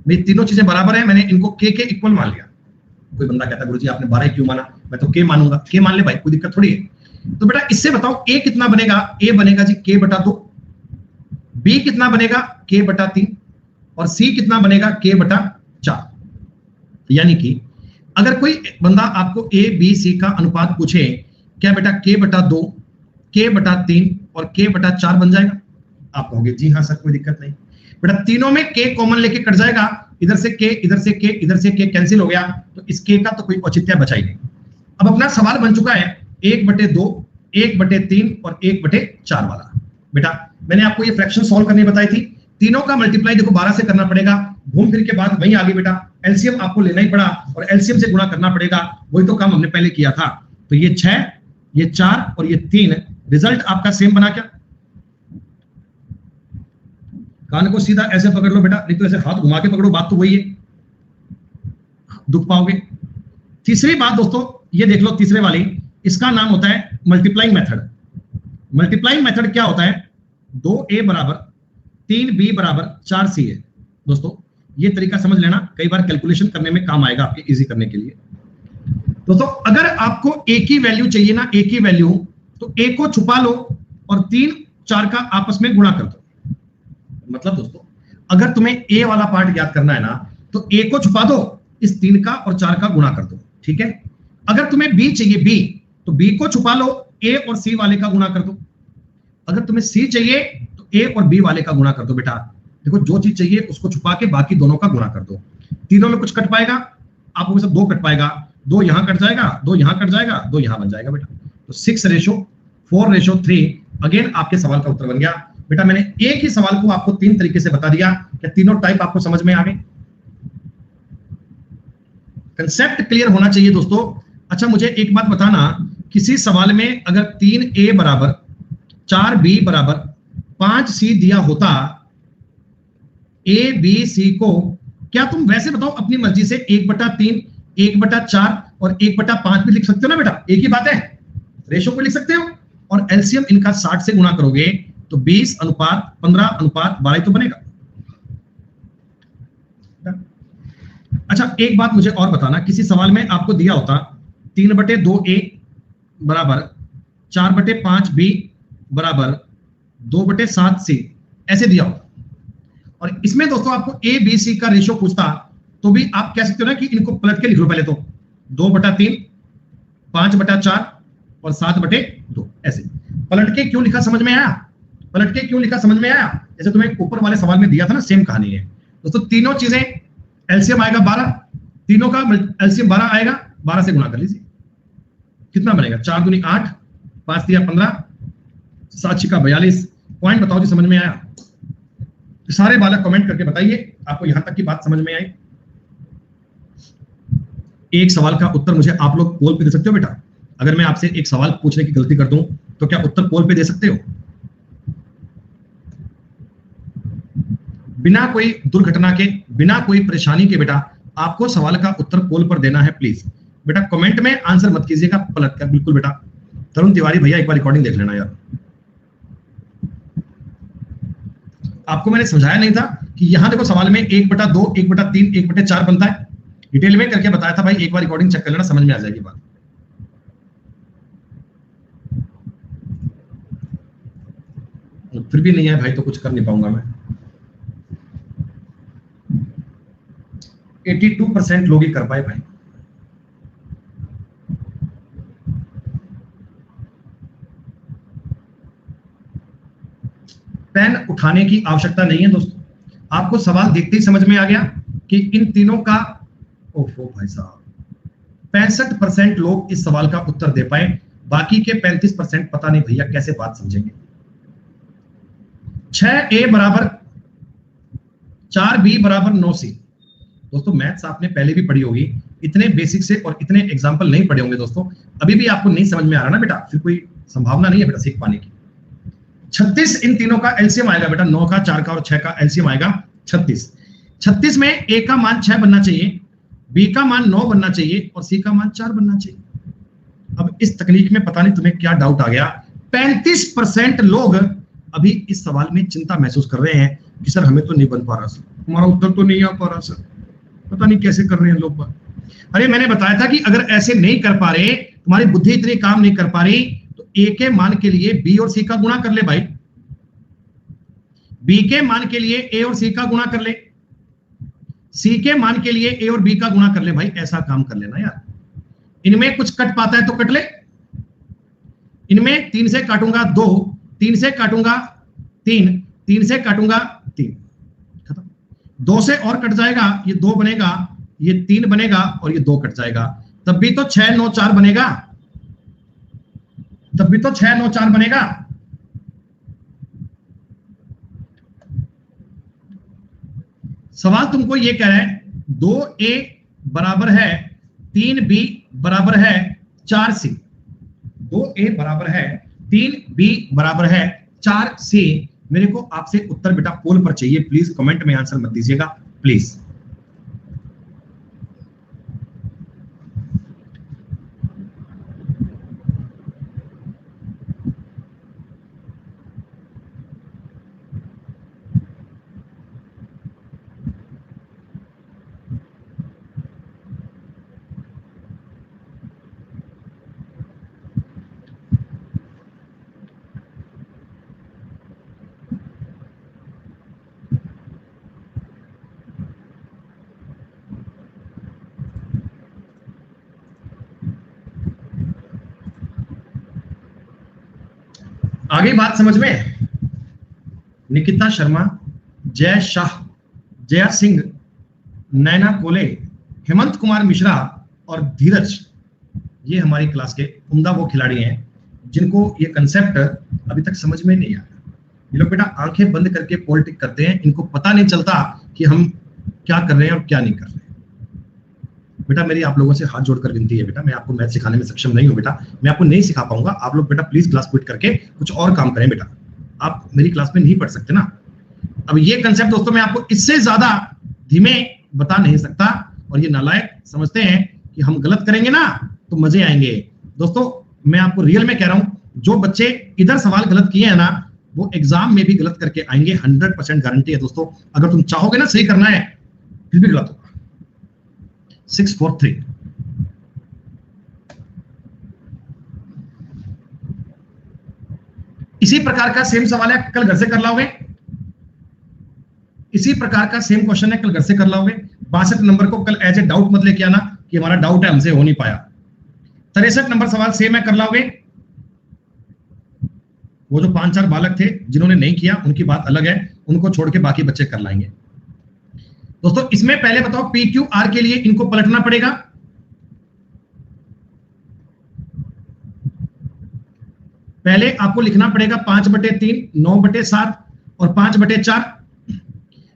मेरी तीनों चीजें बराबर है, मैंने इनको के इक्वल मान लिया। कोई बंदा कहता है गुरुजी आपने 12 क्यों माना? मैं तो के मानूंगा। के मान ले भाई, कोई दिक्कत थोड़ी है। तो बेटा इससे बताओ ए कितना बनेगा? ए बनेगा जी के बटा 2, बी कितना बनेगा? के बटा 3 और सी कितना बनेगा? के बटा 4। यानी कि अगर कोई बंदा आपको ए बी सी का अनुपात पूछे, क्या बेटा के बटा 2 के बटा 3 और के बटा 4 बन जाएगा? आप कहोगे जी हाँ सर कोई दिक्कत नहीं। बेटा तीनों में के कॉमन लेके कट जाएगा, इधर से के इधर से के इधर से के कैंसिल हो गया, तो इस के का तो कोई औचित्य बचा ही नहीं। अब अपना सवाल बन चुका है 1/2 1/3 और 1/4 वाला। बेटा मैंने आपको ये फ्रैक्शन सॉल्व करनी बताई थी। तीनों का मल्टीप्लाई देखो 12 से करना पड़ेगा, घूम फिर के बाद वहीं आगे बेटा एलसीएम आपको लेना ही पड़ा और एलसीएम से गुणा करना पड़ेगा। वही तो काम हमने पहले किया था। तो ये 6 ये 4 और ये 3, रिजल्ट आपका सेम बना क्या? कान को सीधा ऐसे पकड़ लो बेटा, नहीं तो ऐसे हाथ घुमा के पकड़ो, बात तो वही है, दुख पाओगे। तीसरी बात दोस्तों ये देख लो, तीसरे वाली, इसका नाम होता है मल्टीप्लाइंग मेथड। मल्टीप्लाइंग मेथड क्या होता है? 2a बराबर 3b बराबर 4c है। दोस्तों ये तरीका समझ लेना, कई बार कैलकुलेशन करने में काम आएगा आपके इजी करने के लिए। दोस्तों अगर आपको a की वैल्यू चाहिए ना, a की वैल्यू, तो a को छुपा लो और 3 4 का आपस में गुणा कर दो। मतलब दोस्तों अगर तुम्हें a वाला पार्ट ज्ञात करना है ना, तो a को छुपा दो, इस 3 का और 4 का गुणा कर दो, ठीक है। अगर तुम्हें b चाहिए b, तो b को छुपा लो, a और c वाले का गुणा कर दो। अगर तुम्हें c चाहिए तो a और b वाले का गुणा कर दो। बेटा देखो जो चीज चाहिए उसको छुपा के बाकी दोनों का गुणा कर दो। तीनों में कुछ कट पाएगा? आपको में से 2 कट पाएगा, 2 यहां कट जाएगा, 2 यहां कट जाएगा, 2 यहां बन जाएगा बेटा। तो 6:4:3 अगेन आपके सवाल का उत्तर बन गया। बेटा मैंने एक ही सवाल को आपको 3 तरीके से बता दिया। क्या तीनों टाइप आपको समझ में आ गए? कंसेप्ट क्लियर होना चाहिए दोस्तों। अच्छा मुझे एक बात बताना, किसी सवाल में अगर 3a बराबर 4b बराबर 5c दिया होता, a b c को, क्या तुम वैसे बताओ अपनी मर्जी से 1/3 1/4 और 1/5 भी लिख सकते हो ना? बेटा एक ही बात है, रेशो को लिख सकते हो और एलसीएम इनका 60 से गुणा करोगे तो 20:15:12 तो बनेगा। अच्छा एक बात मुझे और बताना, किसी सवाल में आपको दिया होता 3/2a बराबर 4/5b बराबर 2/7c, ऐसे दिया होता, और इसमें दोस्तों आपको a b c का रेशियो पूछता, तो भी आप कह सकते हो ना कि इनको पलट के लिख लो। पहले तो 2/3 5/4 और 7/2, ऐसे पलट के क्यों लिखा समझ में आया? पलट के क्यों लिखा समझ में आया? जैसे तुम्हें ऊपर वाले सवाल में दिया था ना, सेम कहानी है दोस्तों। तीनों चीजें एलसीएम आएगा 12, तीनों का एलसीएम 12 आएगा, 12 से गुणा कर लीजिए, कितना बनेगा? 4 दूनी 8, 5 दिया 15, 7 छिका 42। पॉइंट बताओ जी समझ में आया? सारे बालक कमेंट करके बताइए आपको यहां तक की बात समझ में आई। एक सवाल का उत्तर मुझे आप लोग पोल पे दे सकते हो बेटा? अगर मैं आपसे एक सवाल पूछने की गलती कर दूं तो क्या उत्तर पोल पे दे सकते हो? बिना कोई दुर्घटना के, बिना कोई परेशानी के बेटा आपको सवाल का उत्तर पोल पर देना है। प्लीज बेटा कमेंट में आंसर मत कीजिएगा, पलट कर। बिल्कुल बेटा। तरुण तिवारी भैया एक बार रिकॉर्डिंग देख लेना यार। आपको मैंने समझाया नहीं था कि यहां देखो सवाल में 1/2 1/3 1/4 बनता है, डिटेल में करके बताया था भाई। एक बार रिकॉर्डिंग चेक कर लेना, समझ में आ जाएगी बात। फिर भी नहीं है भाई तो कुछ कर नहीं पाऊंगा मैं। 82% लोग ही कर पाए भाई। पेन उठाने की आवश्यकता नहीं है दोस्तों, आपको सवाल देखते ही समझ में आ गया कि इन तीनों का, ओहो भाई साहब, 65% लोग इस सवाल का उत्तर दे पाए, बाकी के 35% पता नहीं भैया कैसे बात समझेंगे। 6A बराबर 4B बराबर 9C। दोस्तों मैथ्स आपने पहले भी पढ़ी होगी, इतने बेसिक से और इतने एग्जाम्पल नहीं पढ़े होंगे दोस्तों, अभी भी आपको नहीं समझ में आ रहा ना बेटा, फिर कोई संभावना नहीं है बेटा सीख पाने की। 36 इन तीनों का एलसीएम आएगा बेटा, 9 का, 4 का और 6 का एलसीएम आएगा 36। 36 में ए का मान 6 बनना चाहिए, बी का मान 9 बनना चाहिए और सी का मान 4 बनना चाहिए। अब इस तकनीक में पता नहीं तुम्हें क्या डाउट आ गया, 35% लोग अभी इस सवाल में चिंता महसूस कर रहे हैं कि सर हमें तो नहीं बन पा रहा सर, हमारा उत्तर तो नहीं आ पा रहा सर, पता नहीं कैसे कर रहे हैं लोग। अरे मैंने बताया था कि अगर ऐसे नहीं कर पा रहे, तुम्हारी बुद्धि इतनी काम नहीं कर पा रही, तो ए के मान के लिए बी और सी का गुणा कर ले भाई, बी के मान के लिए ए और सी का गुणा कर ले, सी के मान के लिए ए और बी का गुणा कर ले भाई, ऐसा काम कर लेना यार। इनमें कुछ कट पाता है तो कट ले, इनमें 3 से काटूंगा 2, 3 से काटूंगा 3, 3 से काटूंगा 3, खत्म। 2 से और कट जाएगा, ये 2 बनेगा, ये 3 बनेगा और ये 2 कट जाएगा, तब भी तो 6 9 4 बनेगा, तब भी तो 6 9 4 बनेगा। सवाल तुमको ये कह रहा है 2A बराबर है 3B बराबर है 4C, 2A बराबर है 3B बराबर है 4C। मेरे को आपसे उत्तर बेटा पोल पर चाहिए, प्लीज कमेंट में आंसर मत दीजिएगा प्लीज। आगे बात समझ में? निकिता शर्मा, जय शाह, जया सिंह, नैना कोले, हेमंत कुमार मिश्रा और धीरज, ये हमारी क्लास के उम्दा वो खिलाड़ी हैं जिनको ये कंसेप्ट अभी तक समझ में नहीं आया। ये लोग बेटा आंखें बंद करके पोल टिक करते हैं, इनको पता नहीं चलता कि हम क्या कर रहे हैं और क्या नहीं कर रहे हैं। बेटा मेरी आप लोगों से हाथ जोड़कर विनती है बेटा, मैं आपको मैथ सिखाने में सक्षम नहीं हूं बेटा, मैं आपको नहीं सिखा पाऊंगा। आप लोग बेटा प्लीज क्लास क्विट करके कुछ और काम करें बेटा, आप मेरी क्लास में नहीं पढ़ सकते ना। अब ये कंसेप्ट दोस्तों मैं आपको इससे ज्यादा धीमे बता नहीं सकता, और ये नालायक समझते हैं कि हम गलत करेंगे ना तो मजे आएंगे। दोस्तों मैं आपको रियल में कह रहा हूं, जो बच्चे इधर सवाल गलत किए हैं ना वो एग्जाम में भी गलत करके आएंगे, 100% गारंटी है दोस्तों। अगर तुम चाहोगे ना सही करना है फिर भी गलत होगा। 6 4 3 इसी प्रकार का सेम सवाल है, कल घर से कर लाओगे। इसी प्रकार का सेम क्वेश्चन है, कल घर से कर लाओगे। 62 नंबर को कल एज ए डाउट मत लेके आना कि हमारा डाउट है हमसे हो नहीं पाया। 63 नंबर सवाल सेम है, कर लाओगे। वो जो 5-4 बालक थे जिन्होंने नहीं किया उनकी बात अलग है, उनको छोड़ के बाकी बच्चे कर लाएंगे। दोस्तों इसमें पहले बताओ PQR के लिए इनको पलटना पड़ेगा। पहले आपको लिखना पड़ेगा 5/3, 9/7 और 5/4।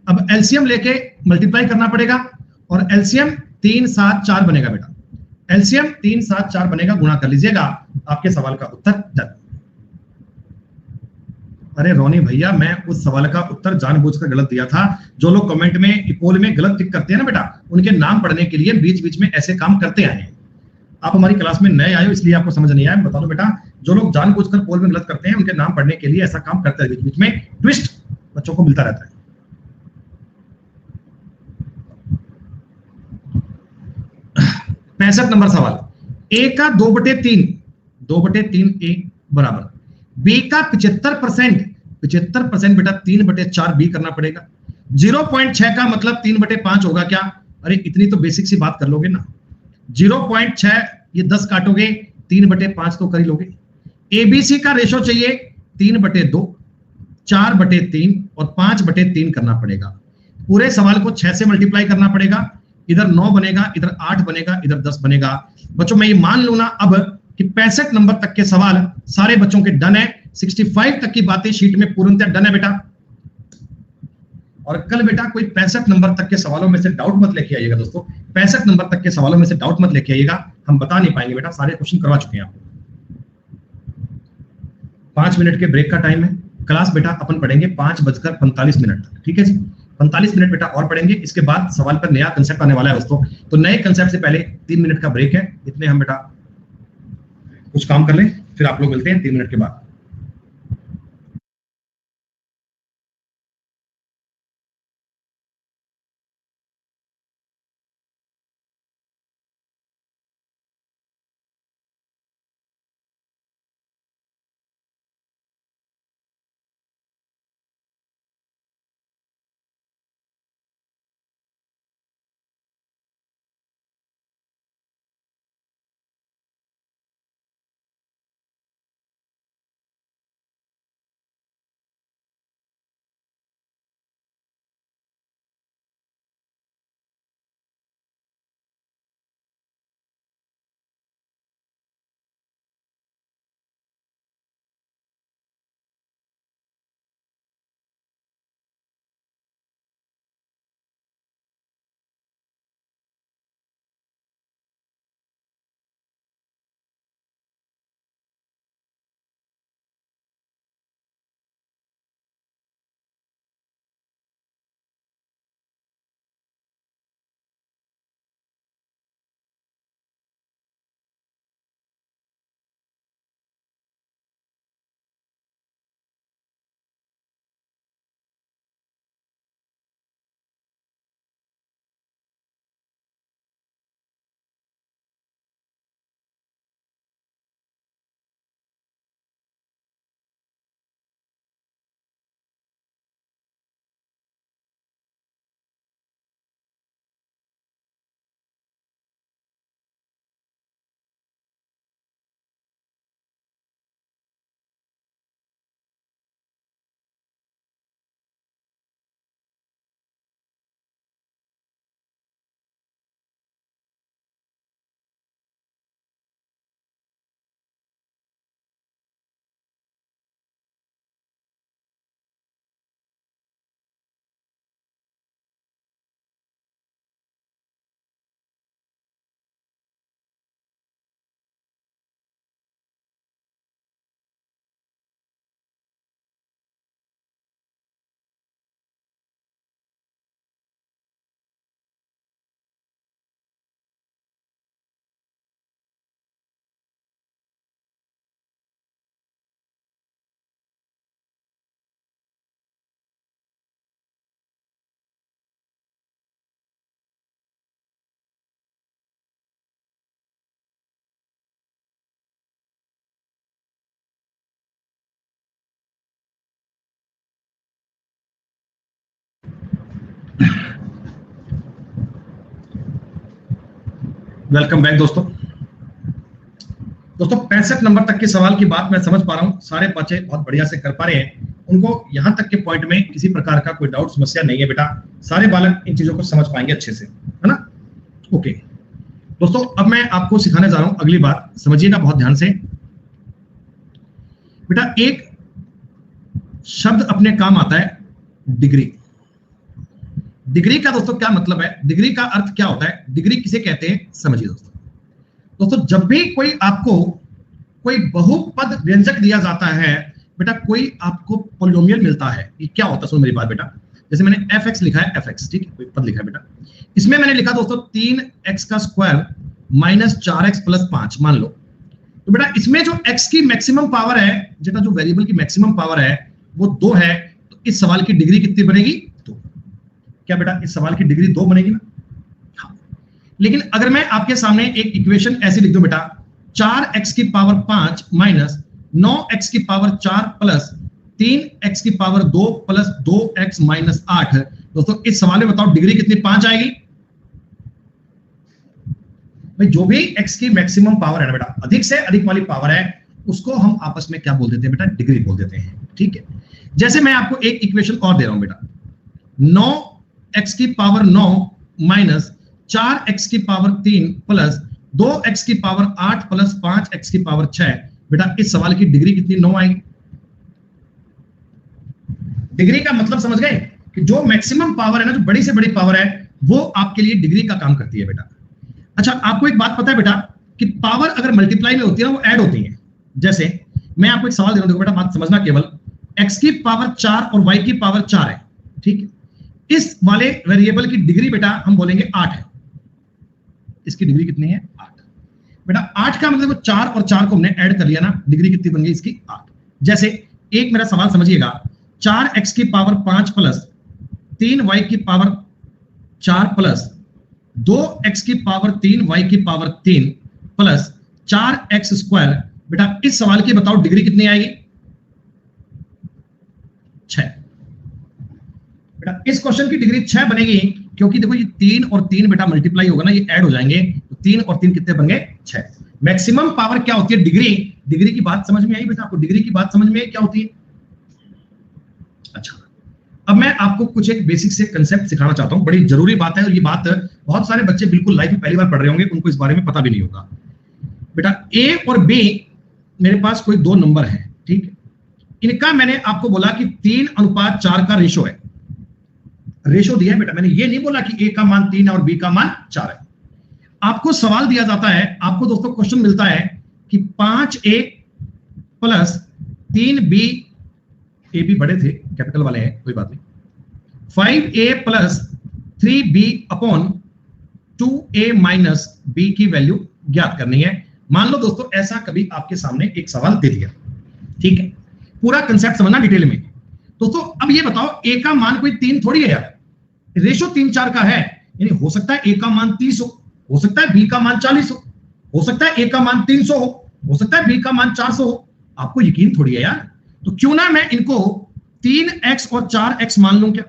अब एलसीएम लेके मल्टीप्लाई करना पड़ेगा और एलसीएम 3 7 4 बनेगा बेटा, एलसीएम 3 7 4 बनेगा, गुणा कर लीजिएगा, आपके सवाल का उत्तर डन। अरे रोनी भैया मैं उस सवाल का उत्तर जानबूझकर गलत दिया था। जो लोग कमेंट में पोल में गलत टिक करते हैं ना बेटा, उनके नाम पढ़ने के लिए बीच बीच में ऐसे काम करते आए हैं। आप हमारी क्लास में नए आए हो इसलिए आपको समझ नहीं आया, बता दो बेटा। जो लोग जानबूझकर पोल में गलत करते हैं उनके नाम पढ़ने के लिए ऐसा काम करते हैं, बीच बीच में ट्विस्ट बच्चों को मिलता रहता है। पैंसठ नंबर सवाल, ए का 2/3 2/3 ए बराबर बी का 75% 75% बेटा 3/4 बी करना पड़ेगा। 0.6 का मतलब 3/5 होगा क्या? अरे इतनी तो बेसिक सी बात कर लोगे ना। 0.6 ये 10 काटोगे 3/5 तो कर ही लोगे। एबीसी का रेशो चाहिए 3/2, 4/3 और 5/3 करना पड़ेगा। पूरे सवाल को 6 से मल्टीप्लाई करना पड़ेगा। इधर 9 बनेगा, इधर 8 बनेगा, इधर 10 बनेगा। बच्चों मैं ये मान लू ना अब कि 65 नंबर तक के सवाल सारे बच्चों के डन है। 65 तक की बातें शीट में पूर्णतः डन है बेटा। और कल बेटा कोई 65 नंबर तक के सवालों में से डाउट मत लेके आइएगा दोस्तों। 65 नंबर तक के सवालों में से डाउट मत लेके आइएगा, हम बता नहीं पाएंगे बेटा, सारे क्वेश्चन करवा चुके हैं आपको। 5 मिनट के ब्रेक का टाइम है। क्लास बेटा अपन पढ़ेंगे 5:45 तक, ठीक है जी। 45 मिनट बेटा और पढ़ेंगे, इसके बाद सवाल पर नया कंसेप्ट आने वाला है दोस्तों। तो नए कंसेप्ट से पहले 3 मिनट का ब्रेक है, इतने हम बेटा कुछ काम कर लें, फिर आप लोग मिलते हैं 3 मिनट के बाद। वेलकम बैक दोस्तों। 65 नंबर तक के सवाल की बात मैं समझ पा रहा हूं, सारे बच्चे बहुत बढ़िया से कर पा रहे हैं। उनको यहां तक के पॉइंट में किसी प्रकार का कोई डाउट समस्या नहीं है बेटा। सारे बालक इन चीजों को समझ पाएंगे अच्छे से, है ना? ओके दोस्तों, अब मैं आपको सिखाने जा रहा हूं अगली बात, समझिएगा बहुत ध्यान से बेटा। एक शब्द अपने काम आता है डिग्री। डिग्री का दोस्तों क्या मतलब है? डिग्री का अर्थ क्या होता है? डिग्री किसे कहते हैं समझिए दोस्तों। जब भी कोई आपको कोई बहुपद व्यंजक दिया जाता है बेटा, कोई आपको पॉलिनोमियल मिलता है, ये क्या होता है? सुनो मेरी बात बेटा। जैसे मैंने fx लिखा है, fx, ठीक है, कोई पद लिखा है बेटा। इसमें मैंने लिखा दोस्तों 3x का स्क्वायर माइनस 4x प्लस 5 मान लो। तो बेटा इसमें जो x की मैक्सिमम पावर है, बेटा जो वेरिएबल की मैक्सिमम पावर है वो 2 है। तो इस सवाल की डिग्री कितनी बनेगी? 2। क्या बेटा इस सवाल की डिग्री 2 बनेगी ना? हाँ। लेकिन अगर मैं आपके सामने एक इक्वेशन ऐसी लिख दूं बेटा, 4x की पावर 5 माइनस 9x की पावर 4 प्लस 3x की पावर 2 प्लस 2x माइनस 8। दोस्तों इस सवाल में बताओ डिग्री कितनी 5 आएगी भाई। जो भी x की मैक्सिमम पावर है ना बेटा, अधिक से अधिक वाली पावर है, उसको हम आपस में क्या बोल देते हैं बेटा, डिग्री बोल देते हैं। ठीक है, जैसे मैं आपको एक इक्वेशन और दे रहा हूं बेटा, 9x की पावर 9 माइनस 4x की पावर 3 प्लस 2x की पावर 8 प्लस 5x की पावर 6। बेटा इस सवाल की डिग्री कितनी 9 आएगी। डिग्री का मतलब समझ गए कि जो मैक्सिमम पावर है ना, जो बड़ी से बड़ी पावर है, वो आपके लिए डिग्री का काम करती है बेटा। अच्छा, आपको एक बात पता है बेटा कि पावर अगर मल्टीप्लाई में होती है ना, वो ऐड होती है। जैसे मैं आपको एक सवाल दे रहा हूं, देखो बेटा बात समझना, केवल x की पावर 4 और y की पावर 4 है। ठीक है, इस वाले वेरिएबल की डिग्री बेटा हम बोलेंगे 8 है। इसकी डिग्री कितनी है 8। बेटा 8 का मतलब 4 और 4 को हमने ऐड कर लिया ना, डिग्री कितनी बन गई इसकी 8। जैसे एक मेरा सवाल समझिएगा, 4x की पावर 5 प्लस 3y की पावर 4 प्लस 2x की पावर 3y की पावर 3 प्लस 4x स्क्वायर। बेटा इस सवाल की बताओ डिग्री कितनी आएगी 6। बेटा इस क्वेश्चन की डिग्री 6 बनेगी, क्योंकि देखो ये 3 और 3 बेटा मल्टीप्लाई होगा ना, ये ऐड हो जाएंगे, तो 3 और 3 कितने बन गए 6। मैक्सिमम पावर क्या होती है डिग्री। डिग्री की बात समझ में आई बेटा आपको, डिग्री की बात समझ में क्या होती है। अच्छा, अब मैं आपको कुछ एक बेसिक से कंसेप्ट सिखाना चाहता हूं, बड़ी जरूरी बात है, और ये बात बहुत सारे बच्चे बिल्कुल लाइफ में पहली बार पढ़ रहे होंगे, उनको इस बारे में पता भी नहीं होगा। बेटा a और b मेरे पास कोई दो नंबर है। ठीक है, इनका मैंने आपको बोला कि 3:4 का रेशो है। रेशो दिया है बेटा, मैंने ये नहीं बोला कि a का मान 3 है और b का मान 4 है। आपको सवाल दिया जाता है, आपको दोस्तों क्वेश्चन मिलता है कि 5a plus 3b, A B बड़े थे, कैपिटल वाले हैं, कोई बात नहीं, 5a plus 3b upon 2a minus b की वैल्यू ज्ञात करनी है। मान लो दोस्तों ऐसा कभी आपके सामने एक सवाल दे दिया। ठीक है, पूरा कंसेप्ट समझना डिटेल में। दोस्तों अब ये बताओ, a का मान कोई 3 थोड़ी है यार, रेशो 3:4 का है, यानी हो सकता है a का मान 30 हो सकता है b का मान 40 हो सकता है a का मान 300 हो सकता है b का मान 400 हो। आपको यकीन थोड़ी है यार, तो क्यों ना मैं इनको 3x और 4x मान लूं क्या।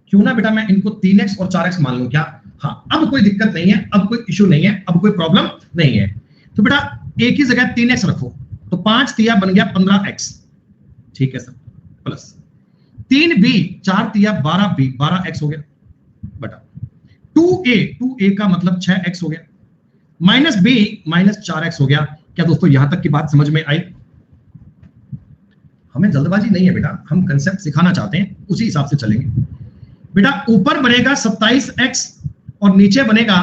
क्यों ना बेटा मैं इनको 3x और 4x मान लूं क्या। हाँ, अब कोई दिक्कत नहीं है, अब कोई इशू नहीं है, अब कोई प्रॉब्लम नहीं है। तो बेटा a की जगह 3x रखो, तो 5 तिया बन गया 15x। ठीक है सर, प्लस 3b 4 तिया 12b 12x हो गया बेटा। 2a का मतलब 6x हो गया, माइनस b माइनस 4x हो गया। क्या दोस्तों यहां तक की बात समझ में आई। हमें जल्दबाजी नहीं है बेटा, हम कंसेप्ट सिखाना चाहते हैं, उसी हिसाब से चलेंगे। बेटा ऊपर बनेगा 27x और नीचे बनेगा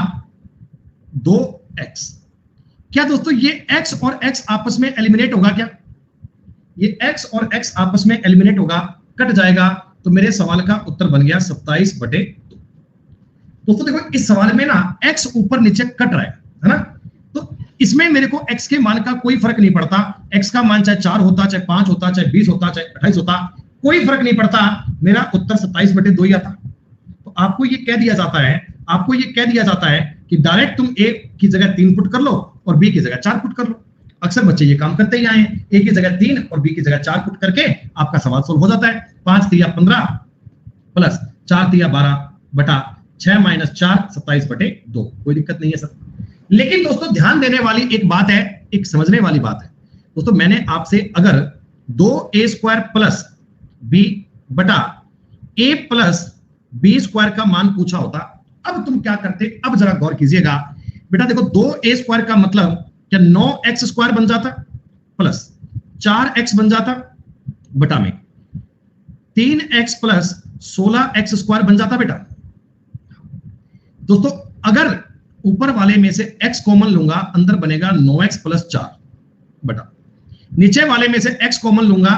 2x। क्या दोस्तों ये x और x आपस में एलिमिनेट होगा क्या। ये x और x आपस में एलिमिनेट होगा, कट जाएगा, तो मेरे सवाल का उत्तर बन गया 27/2। दोस्तों देखो इस सवाल में ना x ऊपर नीचे कट रहा है ना, तो इसमें मेरे को x के मान का कोई फर्क नहीं पड़ता। x का मान चाहे 4 होता, चाहे 5 होता, चाहे 20 होता, चाहे 28 होता, कोई फर्क नहीं पड़ता, मेरा उत्तर 27/2 ही आता। तो आपको ये कह दिया जाता है, आपको ये कह दिया जाता है कि डायरेक्ट तुम a की जगह 3 पुट कर लो और b की जगह 4 पुट कर लो। अक्सर बच्चे ये काम करते ही आए हैं, a की जगह 3 और b की जगह 4 पुट करके आपका सवाल सोल्व हो जाता है। 5 तिया 15 प्लस 4 तिया 12 बटा 6 माइनस 4 27/2। कोई दिक्कत नहीं है सर। लेकिन दोस्तों ध्यान देने वाली एक बात है, एक समझने वाली बात है। दोस्तों मैंने आपसे अगर 2a² प्लस b बटा a प्लस b² का मान पूछा होता, अब तुम क्या करते। अब जरा गौर कीजिएगा बेटा, देखो 2a² का मतलब क्या 9x² बन जाता प्लस 4x बन जाता बटा में 3x प्लस 16x² बन जाता बेटा। दोस्तों अगर ऊपर वाले में से x कॉमन लूंगा, अंदर बनेगा 9x प्लस 4 बटा, नीचे वाले में से x कॉमन लूंगा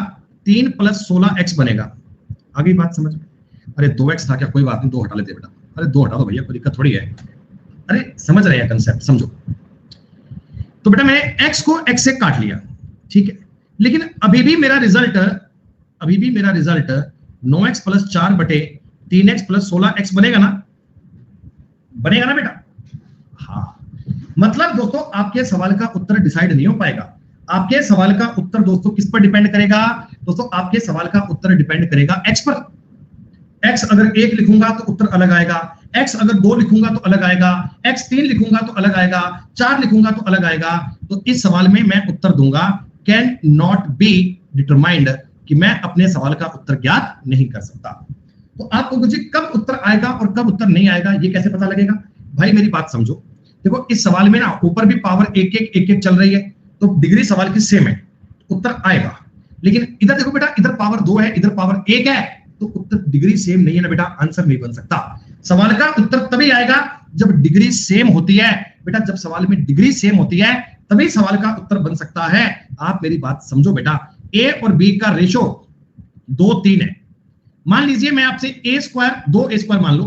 3 प्लस 16x बनेगा। आगे बात समझ में। अरे 2x था क्या, कोई बात नहीं, 2 हटा लेते बेटा। अरे 2 हटा दो भैया, कोई दिक्कत थोड़ी है। अरे समझ रहे हैं कंसेप्ट, समझो। तो बेटा मैंने x को x से काट लिया, ठीक है, लेकिन अभी भी मेरा रिजल्ट 9x प्लस 4 बटे 3x प्लस 16x बनेगा ना, बनेगा ना बेटा। हाँ, मतलब दोस्तों आपके सवाल का उत्तर डिसाइड नहीं हो पाएगा। आपके सवाल का उत्तर दोस्तों किस पर डिपेंड करेगा, दोस्तों आपके सवाल का उत्तर डिपेंड करेगा x पर। x अगर 1 लिखूंगा तो उत्तर अलग आएगा, x अगर 2 लिखूंगा तो अलग आएगा, x 3 लिखूंगा तो अलग आएगा, 4 लिखूंगा तो अलग आएगा। तो इस सवाल में मैं उत्तर दूंगा कैन नॉट बी डिटरमाइंड, कि मैं अपने सवाल का उत्तर ज्ञात नहीं कर सकता। तो आपको मुझे कब उत्तर आएगा और कब उत्तर नहीं आएगा ये कैसे पता लगेगा? भाई मेरी बात समझो, देखो इस सवाल में ना ऊपर भी पावर एक एक चल रही है, तो डिग्री सवाल की सेम है, उत्तर आएगा। लेकिन इधर देखो बेटा, इधर पावर 2 है, इधर पावर 1 है, तो उत्तर डिग्री सेम नहीं है ना बेटा, आंसर नहीं बन सकता। सवाल का उत्तर तभी आएगा जब डिग्री सेम होती है बेटा, जब सवाल में डिग्री सेम होती है तभी सवाल का उत्तर बन सकता है। आप मेरी बात समझो बेटा, ए और बी का रेशो 2:3 है। मान लीजिए मैं आपसे ए स्क्वायर 2a स्क्वायर मान लो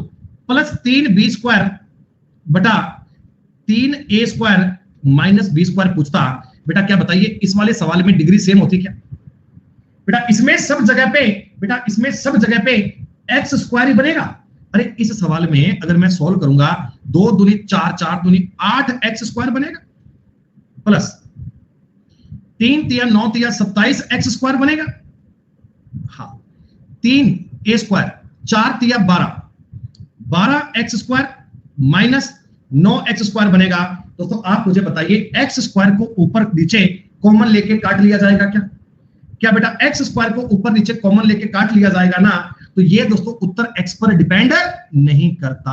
प्लस 3b स्क्वायर बटा 3a square minus b square पूछता, बेटा क्या बताइए इस वाले सवाल में डिग्री सेम होती क्या? बेटा इसमें सब जगह पे एक्स स्क्वायर ही बनेगा। अरे इस सवाल में अगर मैं सॉल्व करूंगा 2 दूनी 4, 4 दूनी 8 एक्स स्क्वायर बनेगा, प्लस 3 तिया 9 तिया 27 एक्स स्क्वायर बनेगा। हाँ 3a स्क्वायर 4 तिया 12 x square minus 9 x square बनेगा। दोस्तों आप मुझे बताइए एक्स स्क्वायर को ऊपर नीचे कॉमन लेके काट लिया जाएगा क्या? क्या बेटा एक्स स्क्वायर को ऊपर नीचे कॉमन लेके काट लिया जाएगा ना? तो ये दोस्तों उत्तर एक्स पर डिपेंड नहीं करता।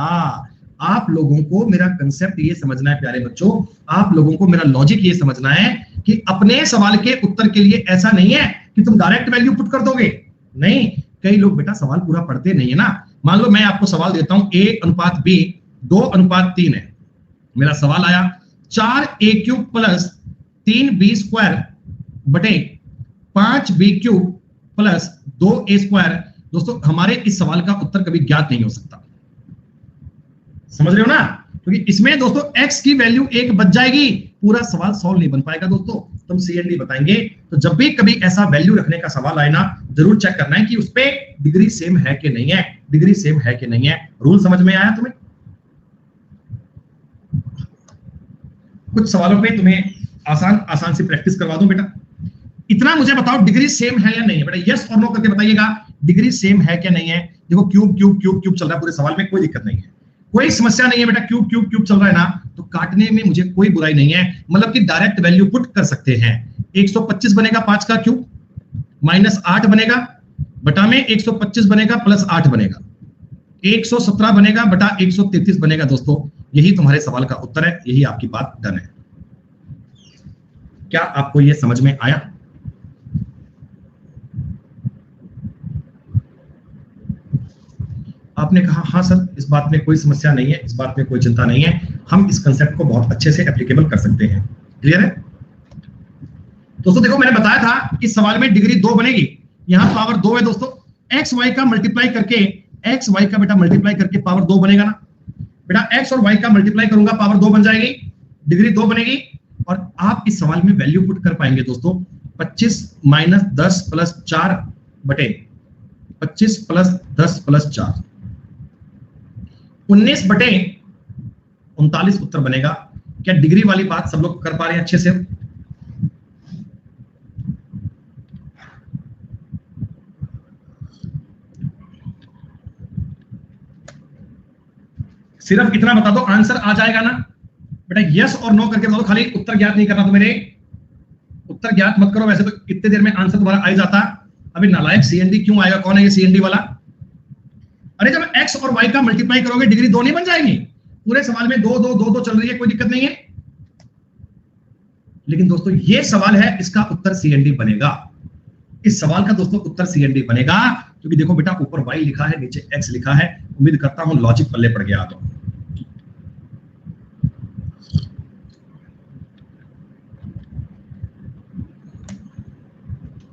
आप लोगों को मेरा कंसेप्ट ये समझना है प्यारे बच्चों, आप लोगों को मेरा लॉजिक ये समझना है कि अपने सवाल के उत्तर के लिए ऐसा नहीं है कि तुम डायरेक्ट वैल्यू पुट कर दोगे। नहीं, कई लोग बेटा सवाल पूरा पढ़ते नहीं है ना। मान लो मैं आपको सवाल देता हूं a/b 2:3 है, मेरा सवाल आया 4a³ प्लस 3b स्क्वायर बटे 5b³ प्लस 2a स्क्वायर। दोस्तों हमारे इस सवाल का उत्तर कभी ज्ञात नहीं हो सकता, समझ रहे हो ना? क्योंकि इसमें दोस्तों x की वैल्यू 1 बच जाएगी, पूरा सवाल सॉल्व नहीं बन पाएगा। दोस्तों तुम CND बताएंगे, तो जब भी कभी ऐसा वैल्यू रखने का सवाल आए ना, जरूर चेक करना है कि उस पे डिग्री सेम है कि नहीं है, डिग्री सेम है कि नहीं है। रूल समझ में आया तुम्हें? कुछ सवालों पे तुम्हें आसान से प्रैक्टिस करवा दूं बेटा। इतना मुझे बताओ डिग्री सेम है या नहीं है बेटा, यस और नो करके बताइएगा डिग्री सेम है क्या नहीं है। देखो क्यूब क्यूब क्यूब क्यूब चल रहा है पूरे सवाल में, कोई दिक्कत नहीं है, कोई समस्या नहीं है बेटा। क्यूब क्यूब क्यूब चल रहा है ना, तो काटने में मुझे कोई बुराई नहीं है, मतलब कि डायरेक्ट वैल्यू पुट कर सकते हैं। 125 बनेगा 5 का क्यूब माइनस 8 बनेगा बटा में 125 बनेगा प्लस 8 बनेगा, 117 बनेगा बटा 133 बनेगा। दोस्तों यही तुम्हारे सवाल का उत्तर है, यही आपकी बात डन है। क्या आपको यह समझ में आया? आपने कहा हाँ सर, इस बात में कोई समस्या नहीं है, इस बात में कोई चिंता नहीं है, हम इस कंसेप्ट को बहुत अच्छे से एप्लीकेबल कर सकते हैं। क्लियर है दोस्तों? देखो मैंने बताया था इस सवाल में डिग्री 2 बनेगी, यहां पावर 2 है दोस्तों, एक्स वाई का मल्टीप्लाई करके, एक्स वाई का बेटा मल्टीप्लाई करके पावर 2 बनेगा ना बेटा। एक्स और वाई का मल्टीप्लाई करूंगा पावर 2 बन जाएगी, डिग्री 2 बनेगी। और आप इस सवाल में वैल्यू पुट कर पाएंगे दोस्तों 25 माइनस 10 प्लस 4 बटे 25 प्लस 10 प्लस 4 19 बटे 39 उत्तर बनेगा। क्या डिग्री वाली बात सब लोग कर पा रहे हैं अच्छे से? सिर्फ इतना बता दो आंसर आ जाएगा ना बेटा, यस और नो करके बता दो, खाली उत्तर ज्ञात नहीं करना। तो मेरे उत्तर ज्ञात मत करो, वैसे तो कितने देर में आंसर तुम्हारा आ जाता। अभी नालायक CND क्यों आएगा? कौन है ये CND वाला? अरे जब x और y का मल्टीप्लाई करोगे डिग्री 2 नहीं बन जाएगी? पूरे सवाल में 2 2 2 2 चल रही है, कोई दिक्कत नहीं है। लेकिन दोस्तों ये सवाल है, इसका उत्तर CND बनेगा। इस सवाल का दोस्तों उत्तर CND बनेगा, क्योंकि देखो बेटा ऊपर y लिखा है, नीचे x लिखा है। उम्मीद करता हूं लॉजिक पल्ले पड़ गया। तो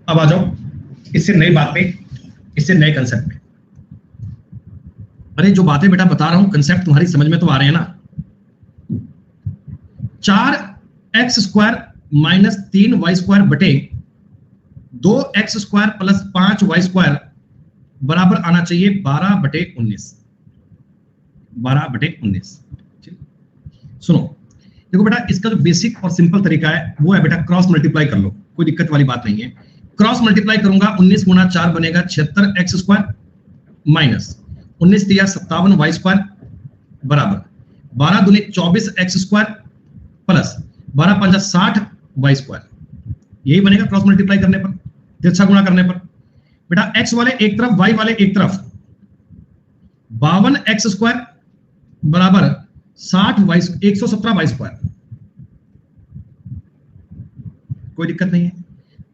अब आ जाओ इससे नई बात पे, इससे नए कंसेप्ट पे। अरे जो बातें बेटा बता रहा हूं कंसेप्ट तुम्हारी समझ में तो आ रहे हैं ना। 4x square minus 3y square बटे 2x square plus 5y square बराबर आना चाहिए 12 बटे 19। 12 बटे 19। सुनो देखो बेटा, इसका जो बेसिक और सिंपल तरीका है वो है बेटा क्रॉस मल्टीप्लाई कर लो, कोई दिक्कत वाली बात नहीं है। क्रॉस मल्टीप्लाई करूंगा 19 गुना 4 बनेगा 76 एक्स स्क्वायर माइनस 19 तिया 57 वाई स्क्वायर बराबर 12 दूनी 24 एक्स स्क्वायर प्लस 12 पंजा 60 वाई स्क्वायर। यही बनेगा क्रॉस मल्टीप्लाई करने पर, तिरछा गुणा करने पर। बेटा एक्स वाले एक तरफ वाई वाले एक तरफ 52 एक्स स्क्वायर बराबर 60 वाई 117 वाई स्क्वायर। कोई दिक्कत नहीं है।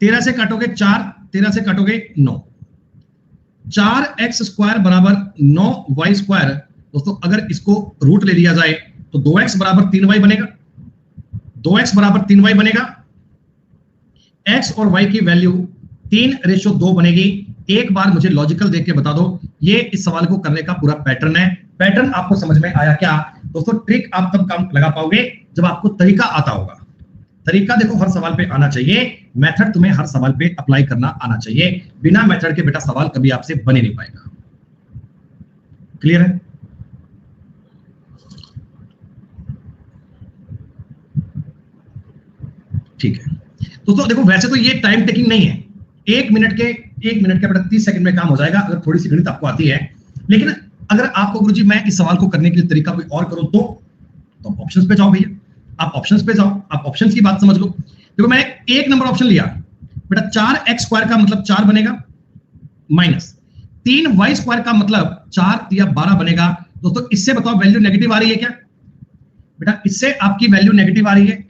13 से काटोगे 4, 13 से काटोगे 9, 4 एक्स स्क्वायर बराबर 9 वाई स्क्वायर। दोस्तों अगर इसको रूट ले लिया जाए तो 2x बराबर 3 वाई बनेगा, 2x बराबर 3 वाई बनेगा। x और y की वैल्यू 3:2 बनेगी। एक बार मुझे लॉजिकल देख के बता दो, ये इस सवाल को करने का पूरा पैटर्न है। पैटर्न आपको समझ में आया क्या? दोस्तों ट्रिक आप तब काम लगा पाओगे जब आपको तरीका आता होगा। तरीका देखो हर सवाल पे आना चाहिए, मेथड तुम्हें हर सवाल पे अप्लाई करना आना चाहिए। बिना मेथड के बेटा सवाल कभी आपसे बन ही नहीं पाएगा। क्लियर है? ठीक है दोस्तों, देखो वैसे तो ये टाइम टेकिंग नहीं है, 1 मिनट के बेटा 30 सेकंड में काम हो जाएगा अगर थोड़ी सी गणित आपको आती है। लेकिन अगर आपको गुरुजी मैं इस सवाल को करने के लिए तरीका कोई और करूं तो ऑप्शंस पे जाओ भैया, आप ऑप्शंस पे जाओ, आप ऑप्शंस की बात समझ लो। देखो मैंने 1 नंबर ऑप्शन लिया बेटा, 4x स्क्वायर का मतलब 4 बनेगा माइनस 3y स्क्वायर का मतलब 4 या 12 बनेगा। दोस्तों इससे बताओ वैल्यू नेगेटिव आ रही है क्या? बेटा इससे आपकी वैल्यू नेगेटिव आ रही है।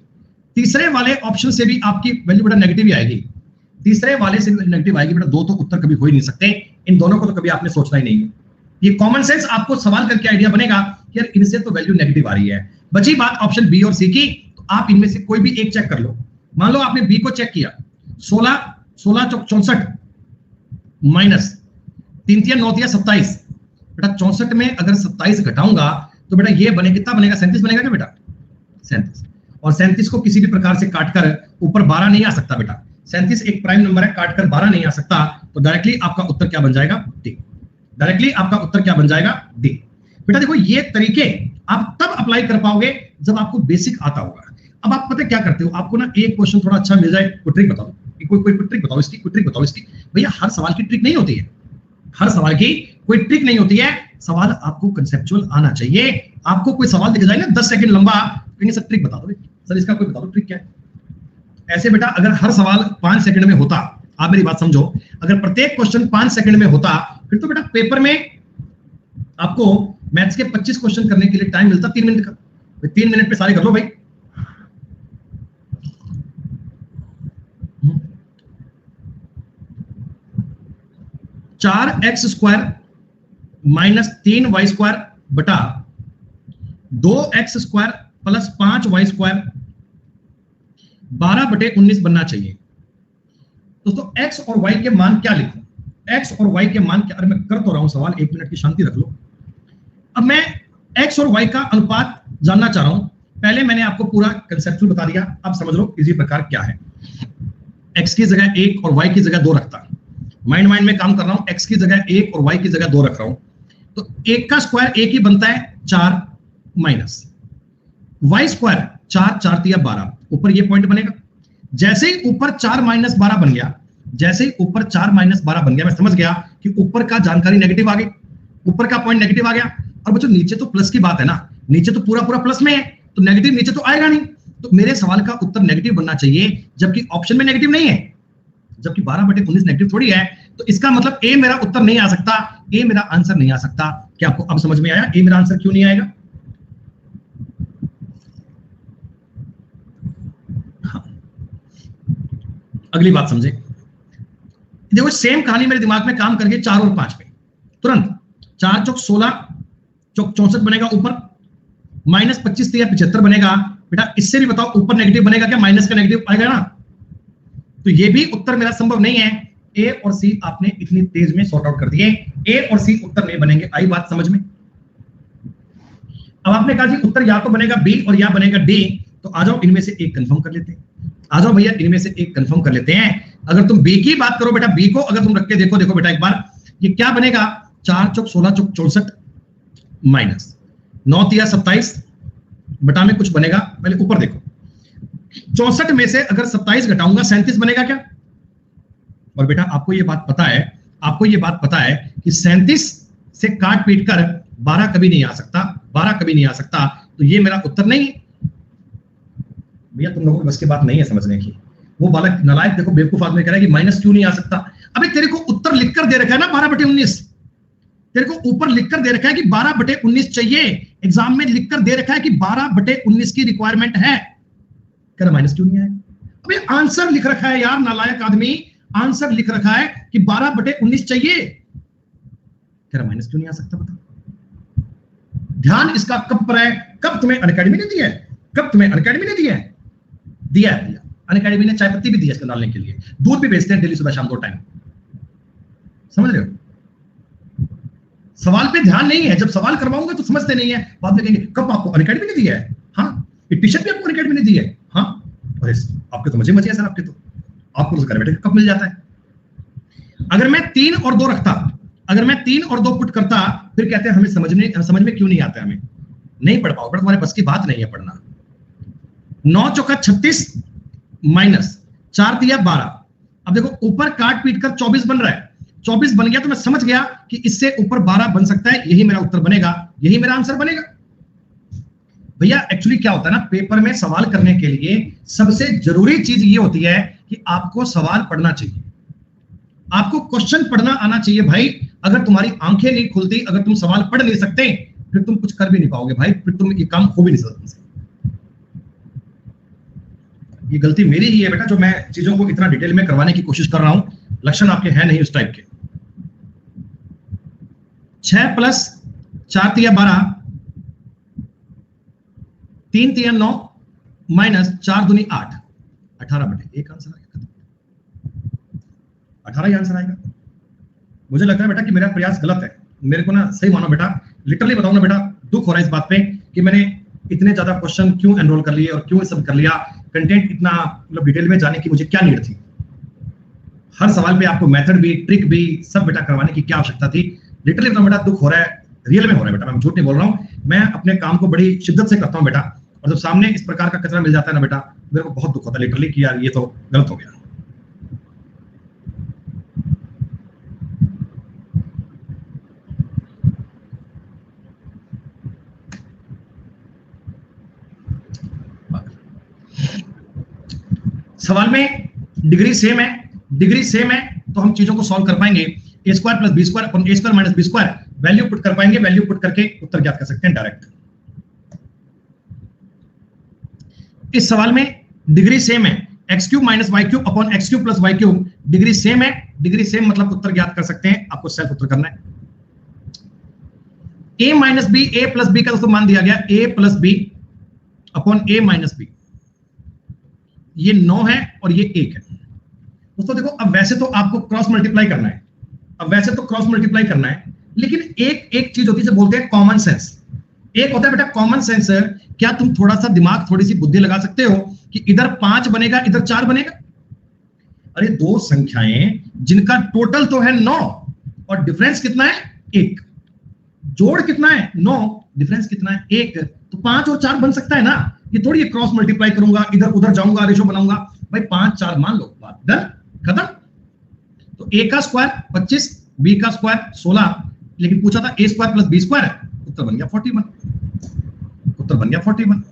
तीसरे वाले ऑप्शन से भी आपकी वैल्यू बेटा नेगेटिव ही आएगी, तीसरे वाले से भी नेगेटिव आएगी। बेटा दो तो उत्तर कभी हो ही नहीं सकते, इन दोनों को तो कभी आपने सोचना ही नहीं है। ये कॉमन सेंस आपको सवाल करके आइडिया बनेगा कि यार इनसे तो वैल्यू नेगेटिव आ रही है। बची बात ऑप्शन बी और सी की, तो आप इनमें से कोई भी एक चेक कर लो। मान लो आपने बी को चेक किया, 16 चौक 64 माइनस 3 तिया 9 तिया 27। बेटा 64 में अगर 27 घटाऊंगा तो बेटा ये बने कितना बनेगा? 37 बनेगा क्या बेटा? 37। और 37 को किसी भी प्रकार से काटकर ऊपर 12 नहीं आ सकता बेटा, 37 एक प्राइम नंबर है, काटकर 12 नहीं आ सकता। तो डायरेक्टली आपका उत्तर क्या बन जाएगा? डी। डायरेक्टली आपका उत्तर क्या बन जाएगा? डी। बेटा देखो ये तरीके आप तब अप्लाई कर पाओगे जब आपको बेसिक आता होगा। अब आप पता क्या करते हो, आपको ना एक क्वेश्चन थोड़ा अच्छा मिल जाए, कोई ट्रिक बताओ, कोई ट्रिक बताओ इसकी, कोई ट्रिक बताओ इसकी। भैया हर सवाल की ट्रिक नहीं होती है, हर सवाल की कोई ट्रिक नहीं होती है। सवाल आपको कंसेप्चुअल आना चाहिए। आपको कोई सवाल दिख जाए ना 10 सेकंड लंबा, कहेंगे सर ट्रिक बता दो सर, इसका कोई बता दो ट्रिक क्या है। ऐसे बेटा अगर हर सवाल 5 सेकंड में होता, आप मेरी बात समझो, अगर प्रत्येक क्वेश्चन 5 सेकंड में होता, फिर तो बेटा पेपर में आपको मैथ्स के 25 क्वेश्चन करने के लिए टाइम मिलता 3 मिनट का। 3 मिनट पे सारे कर लो भाई। चार x square minus 3y square बटा 2x square plus 5y square 12/19 बनना चाहिए। दोस्तों x और y के मान क्या लिखूं? x और y के मान क्या? अरे मैं कर तो रहा हूं सवाल, 1 मिनट की शांति रख लो। अब मैं x और y का अनुपात जानना चाह रहा हूं। पहले मैंने आपको पूरा कंसेप्चुअल बता दिया, अब समझ लो इसी प्रकार क्या है। x की जगह 1 और y की जगह 2 रखता, माइंड में काम कर रहा हूं। x की जगह 1 और y की जगह 2 रख रहा हूं, तो 1 का स्क्वायर 1 ही बनता है 4 माइनस y स्क्वायर 4 4 तिया 12, ऊपर ये पॉइंट बनेगा। जैसे ही ऊपर 4 माइनस 12 बन गया, जैसे ही ऊपर 4 माइनस 12 बन गया, मैं समझ गया कि ऊपर का जानकारी नेगेटिव आ गई, ऊपर का पॉइंट नेगेटिव आ गया। और बच्चों नीचे तो प्लस की बात है ना, नीचे तो पूरा प्लस में है, तो नेगेटिव नीचे तो आएगा नहीं। तो मेरे सवाल का उत्तर नेगेटिव बनना चाहिए, जबकि ऑप्शन में नेगेटिव नहीं है, जबकि 12/19 नेगेटिव थोड़ी है। तो इसका मतलब ए मेरा उत्तर नहीं आ सकता, ए मेरा आंसर नहीं आ सकता। क्या आपको अब समझ में आया ए मेरा आंसर क्यों नहीं आएगा? हाँ। अगली बात समझे, देखो सेम कहानी मेरे दिमाग में काम करके 4 और 5 पे तुरंत 4 चौक 16 चौक 64 बनेगा, ऊपर माइनस 25 या 75 बनेगा। बेटा इससे भी बताओ ऊपर नेगेटिव बनेगा क्या? माइनस का नेगेटिव आएगा ना, तो ये भी उत्तर मेरा संभव नहीं है। ए और सी आपने इतनी तेज में सॉर्ट आउट कर दिए, ए और सी उत्तर नहीं बनेंगे। आई बात समझ में? अब आपने कहा जी उत्तर या तो बनेगा बी और या बनेगा डी, तो आ जाओ इनमें से एक कंफर्म कर लेते हैं। आ जाओ भैया इनमें से एक कंफर्म कर लेते हैं। अगर तुम बी की बात करो बेटा, बी को अगर तुम रख के देखो बेटा एक बार, ये क्या बनेगा? 4 चौक 16 चौक 64 माइनस 9 तिया 27 बटा में कुछ बनेगा। पहले ऊपर देखो, 64 में से अगर 27 घटाऊंगा 37 बनेगा क्या? और बेटा आपको ये बात पता है, आपको ये बात पता है कि 37 से काट पीट कर 12 कभी नहीं आ सकता, 12 कभी नहीं आ सकता, तो ये मेरा उत्तर नहीं है। भैया तुम लोगों को बस की बात नहीं है समझने की। वो बालक नालायक देखो बेवकूफ आदमी कह रहा है कि माइनस क्यों नहीं आ सकता। अबे तेरे को उत्तर लिखकर दे रखा है ना 12/19, तेरे को ऊपर लिखकर दे रखा है कि 12/19 चाहिए, एग्जाम में लिखकर दे रखा है कि 12/19 की रिक्वायरमेंट है, कह रहा माइनस क्यों नहीं आएगा। अबे आंसर लिख रखा है यार नालायक आदमी, आंसर लिख रखा है कि 12/19 चाहिए, कह रहा माइनस क्यों नहीं आ सकता। बता ध्यान इसका कब पर है, कब तुम्हें अनअकैडमी ने दिया है, कब तुम्हें अनअकैडमी ने दिया है, दिया है भैया। अनअकैडमी ने चाय पत्ती भी दी है इसको डालने के लिए, दूध भी बेचते हैं डेली सुबह शाम 2 टाइम, समझ रहे हो। सवाल पे ध्यान नहीं है, जब सवाल करवाऊंगा तो समझते नहीं है, बाद में कहेंगे कब आपको अनअकैडमी ने दिया है, हाँ ये टी शर्ट भी आपको अनअकैडमी ने दी है, हाँ अरे आपके तो मजे मजे है सर, आपके तो आपको तो घर बैठे कब मिल जाता है। अगर मैं 3 और 2 रखता, अगर मैं 3 और 2 पुट करता, फिर कहते हैं हमें समझ में क्यों नहीं आता, हमें नहीं पढ़ पाओगे, तुम्हारे बस की बात नहीं है पढ़ना। 9 चौका 36 माइनस 4 तिया 12। अब देखो ऊपर काट पीट कर 24 बन रहा है, 24 बन गया तो मैं समझ गया कि इससे ऊपर 12 बन सकता है, यही मेरा उत्तर बनेगा, यही मेरा आंसर बनेगा। भैया एक्चुअली क्या होता है ना, पेपर में सवाल करने के लिए सबसे जरूरी चीज ये होती है कि आपको सवाल पढ़ना चाहिए, आपको क्वेश्चन पढ़ना आना चाहिए भाई। अगर तुम्हारी आंखें नहीं खुलती, अगर तुम सवाल पढ़ नहीं सकते, फिर तुम कुछ कर भी नहीं पाओगे भाई, फिर तुम ये काम हो भी नहीं सकते। ये गलती मेरी ही है बेटा, जो मैं चीजों को इतना डिटेल में करवाने की कोशिश कर रहा हूं, लक्षण आपके हैं नहीं उस टाइप के। 6 प्लस 4 तिया 12, 3 तिया 9 माइनस 4 दूनी 8, 18/1 आंसर आएगा, 18 ही आंसर आएगा। मुझे लगता है बेटा कि मेरा प्रयास गलत है, मेरे को ना सही मानो बेटा, लिटरली बताऊं ना बेटा, दुख हो रहा है इस बात पे कि मैंने इतने ज्यादा क्वेश्चन क्यों एनरोल कर लिए और क्यों सब कर लिया, कंटेंट इतना मतलब डिटेल में जाने की मुझे क्या नीड थी। हर सवाल पे आपको मेथड भी ट्रिक भी सब बेटा करवाने की क्या आवश्यकता थी। लिटरली तो बेटा दुख हो रहा है, रियल में हो रहा है बेटा, मैं झूठ नहीं बोल रहा हूँ। मैं अपने काम को बड़ी शिद्दत से करता हूँ बेटा, और जब सामने इस प्रकार का कचरा मिल जाता है ना बेटा, मेरे को बहुत दुख होता है लिटरली कि यार ये तो गलत हो गया। सवाल में डिग्री सेम है, डिग्री सेम है तो हम चीजों को सॉल्व कर पाएंगे। A square plus B square upon A square minus B square value put कर पाएंगे, वैल्यू पुट करके उत्तर ज्ञात कर सकते हैं डायरेक्ट। इस सवाल में डिग्री सेम है, x cube minus y cube upon x cube plus y cube, degree same है, डिग्री सेम मतलब उत्तर ज्ञात कर सकते हैं, आपको सेल्फ उत्तर करना है। ए माइनस बी, ए प्लस बी का दोस्तों मान दिया गया ए प्लस बी अपॉन ए माइनस बी, ये 9 है और ये 1 है दोस्तों। देखो अब वैसे तो आपको क्रॉस मल्टीप्लाई करना है, अब वैसे तो क्रॉस मल्टीप्लाई करना है, लेकिन एक चीज होती है जिसे बोलते हैं कॉमन सेंस। एक होता है बेटा कॉमन सेंस, क्या तुम थोड़ा सा दिमाग थोड़ी सी बुद्धि लगा सकते हो कि इधर 5 बनेगा इधर 4 बनेगा। अरे दो संख्याएं जिनका टोटल तो है 9 और डिफरेंस कितना है 1, जोड़ कितना है 9, डिफरेंस कितना है 1, तो 5 और 4 बन सकता है ना। ये थोड़ी क्रॉस मल्टीप्लाई करूंगा इधर उधर जाऊंगा रेशो बनाऊंगा, भाई 5 4 मान लो, बात डन खत्म। तो ए का स्क्वायर 25, बी का स्क्वायर 16, लेकिन पूछा था ए स्क्वायर प्लस बी स्क्वायर, उत्तर बन गया 41, उत्तर बन गया 41।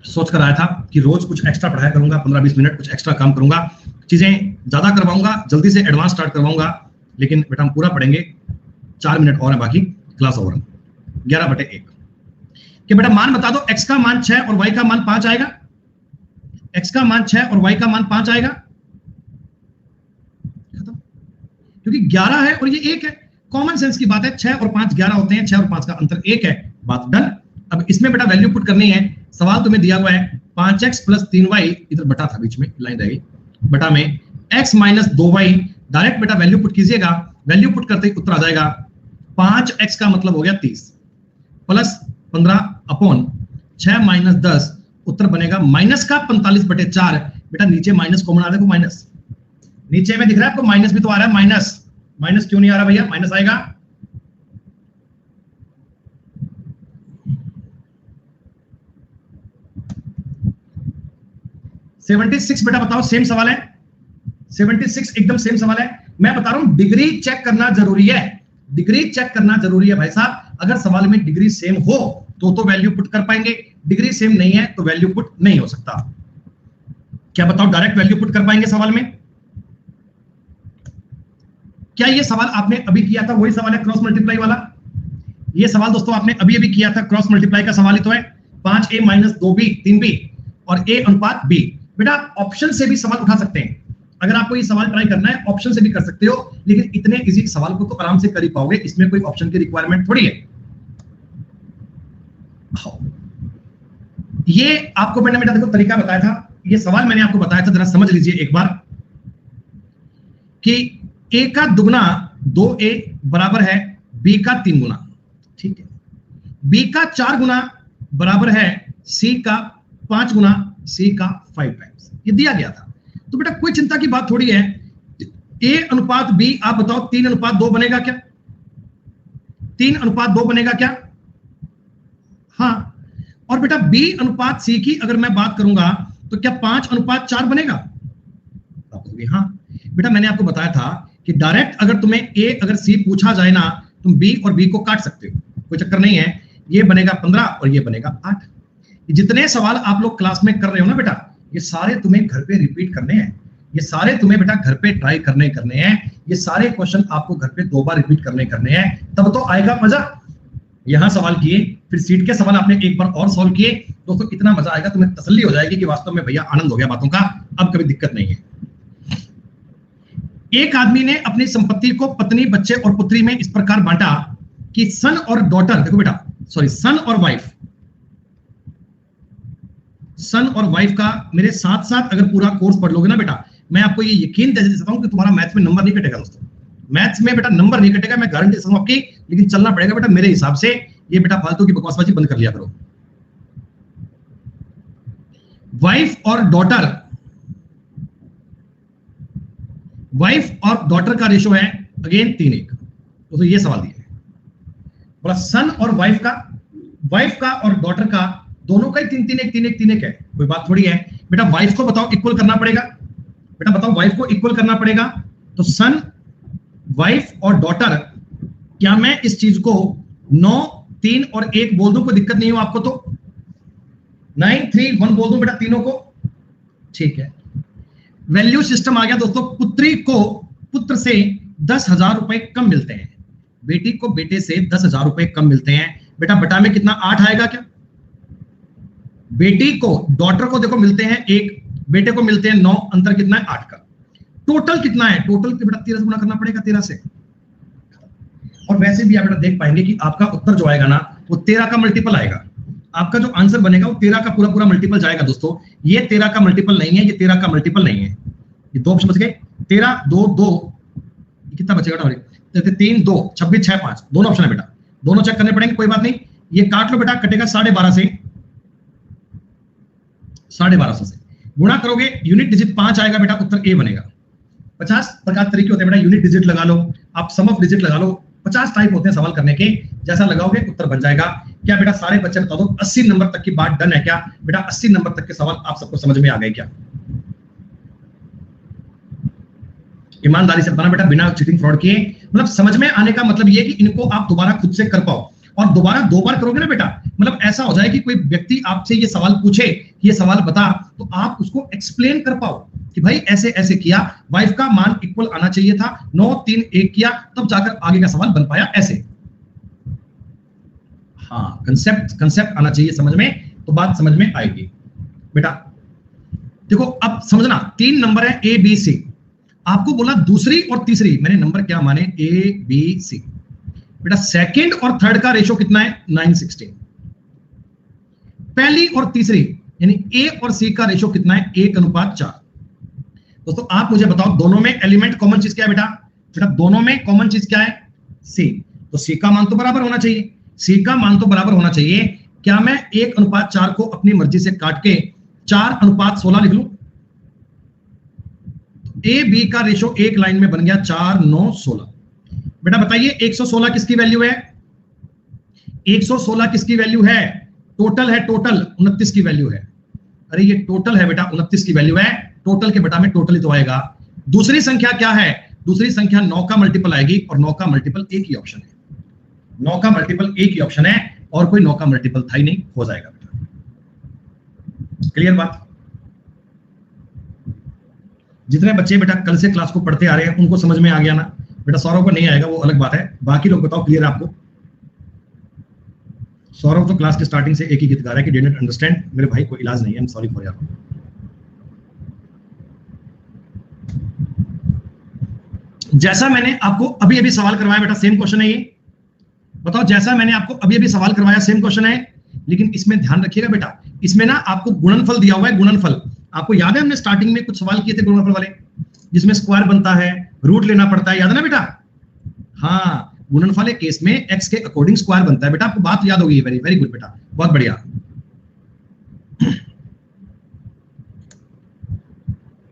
सोच कर आया था कि रोज कुछ एक्स्ट्रा पढ़ाया करूंगा, 15-20 मिनट कुछ एक्स्ट्रा काम करूंगा, चीजें ज्यादा करवाऊंगा, जल्दी से एडवांस स्टार्ट करवाऊंगा, लेकिन बेटा हम पूरा पढ़ेंगे, 4 मिनट और है बाकी, क्लास ओवर। 11/1 कि बेटा मान बता दो, x का मान 6 और y का मान 5 आएगा, x का मान 6 और y का मान 5 आएगा, खत्म। क्योंकि 11 है और ये 1 है, कॉमन सेंस की बात है, 6 और 5 11 होते हैं, 6 और 5 का अंतर 1 है, बात डन। अब इसमें बेटा वैल्यू पुट करनी है, सवाल तुम्हें दिया हुआ है 5x प्लस 3y, इधर बटा था बीच में लाइन रह गई, बटा में x माइनस 2y, डायरेक्ट बेटा वैल्यू पुट कीजिएगा, वैल्यू पुट करते ही उत्तर आ जाएगा 5x का मतलब हो गया 30 प्लस 15 अपॉन 6 माइनस 10, उत्तर बनेगा माइनस का 45/4। बेटा नीचे माइनस कॉमन आ रहा है, माइनस नीचे में दिख रहा है आपको, माइनस भी तो आ रहा है, माइनस माइनस क्यों नहीं आ रहा भैया, माइनस आएगा। 76 बेटा बताओ, सेम सवाल है 76, एकदम सेम सवाल है। मैं बता रहा हूं डिग्री चेक करना जरूरी है, डिग्री चेक करना जरूरी है भाई साहब। अगर सवाल में डिग्री सेम हो तो वैल्यू पुट कर पाएंगे, डिग्री सेम नहीं है तो वैल्यू पुट नहीं हो सकता। क्या बताओ, डायरेक्ट वैल्यू पुट कर पाएंगे सवाल में? क्या ये सवाल आपने अभी किया था वही सवाल है क्रॉस मल्टीप्लाई वाला? ये सवाल दोस्तों आपने अभी अभी किया था, क्रॉस मल्टीप्लाई का सवाल ही तो है। 5a माइनस 2b 3b और a अनुपात b। बेटा ऑप्शन से भी सवाल उठा सकते हैं, अगर आपको ये सवाल ट्राई करना है ऑप्शन से भी कर सकते हो, लेकिन इतने इजी सवाल को तो आराम से कर ही पाओगे, इसमें कोई ऑप्शन की रिक्वायरमेंट थोड़ी है। ये आपको मैंने बेटा देखो तरीका बताया था, ये सवाल मैंने आपको बताया था, जरा समझ लीजिए एक बार कि a का दुगना 2a बराबर है b का 3 गुना, ठीक है। b का 4 गुना बराबर है c का 5 गुना, c का 5 टाइम्स, ये दिया गया था। तो बेटा कोई चिंता की बात थोड़ी है, a अनुपात b, आप बताओ 3 अनुपात 2 बनेगा क्या? 3 अनुपात 2 बनेगा क्या? हाँ। और बेटा b अनुपात c की अगर मैं बात करूंगा तो क्या 5 अनुपात 4 बनेगा? हाँ। बेटा मैंने आपको बताया था कि डायरेक्ट अगर तुम्हें a अगर c पूछा जाए ना, तुम b और b को काट सकते हो, कोई चक्कर नहीं है। ये बनेगा 15 और ये बनेगा 8। जितने सवाल आप लोग क्लास में कर रहे हो ना बेटा, ये सारे तुम्हें घर पे रिपीट करने हैं, ये सारे तुम्हें बेटा घर पे ट्राई करने हैं, ये सारे क्वेश्चन आपको घर पे 2 बार रिपीट करने हैं, तब तो आएगा मजा। यहां सवाल किए, फिर सीट के सवाल आपने एक बार और सॉल्व किए, दोस्तों इतना मजा आएगा, तुम्हें तसल्ली हो जाएगी कि वास्तव में भैया आनंद हो गया बातों का, अब कभी दिक्कत नहीं है। एक आदमी ने अपनी संपत्ति को पत्नी, बच्चे और पुत्री में इस प्रकार बांटा कि सन और डॉटर, देखो बेटा सॉरी सन और वाइफ का मेरे साथ साथ अगर पूरा कोर्स पढ़ लोगे ना बेटा, मैं आपको ये यकीन दे सकता हूं कि तुम्हारा मैथ्स में नंबर नहीं कटेगा दोस्तों, मैथ्स में बेटा नंबर नहीं कटेगा, मैं गारंटी देता हूं आपकी। लेकिन चलना पड़ेगा बेटा मेरे हिसाब से, ये बेटा फालतू की बकवासबाजी बंद कर लिया करो। वाइफ और डॉटर का रेशो है अगेन 3:1, तो ये सवाल दिया है। बोला सन और वाइफ का और डॉटर का दोनों का ही 3:1 है, कोई बात थोड़ी है। बेटा वाइफ को बताओ इक्वल करना पड़ेगा, बेटा बताओ वाइफ को इक्वल करना पड़ेगा, तो सन, वाइफ और डॉटर, क्या मैं इस चीज को 9, 3 और 1 बोल दूं, कोई दिक्कत नहीं हो आपको? तो 9, 3, 1 बोल दूं बेटा तीनों को, ठीक है। वैल्यू सिस्टम आ गया दोस्तों। पुत्री को पुत्र से 10,000 रुपए कम मिलते हैं, बेटी को बेटे से 10,000 रुपए कम मिलते हैं। बेटा बटा में कितना 8 आएगा क्या? बेटी को, डॉटर को देखो मिलते हैं 1, बेटे को मिलते हैं 9, अंतर कितना है 8 का। टोटल कितना है? टोटल बेटा 13 से गुना करना पड़ेगा 13 से। और वैसे भी आप बेटा देख पाएंगे कि आपका उत्तर जो आएगा ना वो 13 का मल्टीपल आएगा, आपका जो आंसर बनेगा वो 13 का पूरा मल्टीपल जाएगा दोस्तों। ये 13 का मल्टीपल नहीं है, ये 13 का मल्टीपल नहीं है। ये 2 ऑप्शन बच गए, 13, 2, 2, कितना बचेगा बेटा? 3, 2, 26, 6, 5, दोनों ऑप्शन है बेटा, दोनों चेक करने पड़ेंगे, कोई बात नहीं। ये काट लो बेटा, कटेगा 12.5 से, 1250 से गुणा करोगे, यूनिट डिजिट 5 आएगा बेटा, उत्तर ए बनेगा। 50 प्रकार तरीके होते हैं बेटा, यूनिट डिजिट लगा लो, आप सम ऑफ डिजिट लगा लो, 50 टाइप होते हैं सवाल करने के, जैसा लगाओगे उत्तर बन जाएगा। क्या बेटा सारे बच्चे बता दो 80 नंबर तक की बात डन है क्या? बेटा 80 नंबर तक के सवाल आप सबको समझ में आ गए क्या? ईमानदारी से बताना बेटा, बिना चीटिंग फ्रॉड किए, मतलब समझ में आने का मतलब ये कि इनको आप दोबारा खुद से कर पाओ, और दोबारा 2 बार करोगे ना बेटा, मतलब ऐसा हो जाए कि कोई व्यक्ति आपसे ये सवाल पूछे, ये सवाल बता, तो आप उसको एक्सप्लेन कर पाओ कि भाई ऐसे ऐसे किया, वाइफ का मान इक्वल आना चाहिए था, 9, 3, 1 किया, तब जाकर आगे का सवाल बन पाया ऐसे। हाँ, कंसेप्ट आना चाहिए समझ में, तो बात समझ में आएगी बेटा। देखो अब समझना, 3 नंबर है ए बी सी, आपको बोला दूसरी और तीसरी, मैंने नंबर क्या माने ए बी सी। बेटा सेकंड और थर्ड का रेशो कितना है? 9:16। पहली और तीसरी यानी ए और सी का रेशो कितना है? 1:4। दोस्तों आप मुझे बताओ दोनों में एलिमेंट कॉमन चीज क्या है बेटा? बेटा दोनों में कॉमन चीज क्या है? सी। तो सी का मान तो बराबर होना चाहिए, सी का मान तो बराबर होना चाहिए। क्या मैं 1:4 को अपनी मर्जी से काट के 4:16 लिख लूं? ए बी का रेशो एक लाइन में बन गया 4, 9, 16। बेटा बताइए 116 किसकी वैल्यू है? 116 किसकी वैल्यू है? टोटल है, टोटल 29 की वैल्यू है। अरे ये टोटल है बेटा, 29 की वैल्यू है, टोटल के बेटा में टोटल ही तो आएगा। दूसरी संख्या क्या है? दूसरी संख्या 9 का मल्टीपल आएगी, और 9 का मल्टीपल एक ही ऑप्शन है, 9 का मल्टीपल एक ही ऑप्शन है, और कोई 9 का मल्टीपल था ही नहीं, हो जाएगा बेटा। क्लियर बात? जितने बच्चे बेटा कल से क्लास को पढ़ते आ रहे हैं उनको समझ में आ गया ना बेटा? सौरभ को नहीं आएगा वो अलग बात है, बाकी लोग बताओ क्लियर आपको? सौरभ तो क्लास के स्टार्टिंग से एक ही गीत गा रहा है कि डिड नॉट अंडरस्टैंड। मेरे भाई को इलाज नहीं है, आई एम सॉरी फॉर यार। जैसा मैंने आपको अभी अभी सवाल करवाया बेटा, सेम क्वेश्चन है ये, बताओ जैसा मैंने आपको अभी अभी सवाल करवाया सेम क्वेश्चन है, लेकिन इसमें ध्यान रखिएगा बेटा, इसमें ना आपको गुणनफल दिया हुआ है, गुणनफल। आपको याद है हमने स्टार्टिंग में कुछ सवाल किए थे गुणनफल वाले, जिसमें स्क्वायर बनता है, रूट लेना पड़ता है, याद है ना बेटा? हाँ, गुणनफल के केस में x के अकॉर्डिंग स्क्वायर बनता है बेटा, आपको बात याद होगी। वेरी वेरी गुड बेटा, बहुत बढ़िया।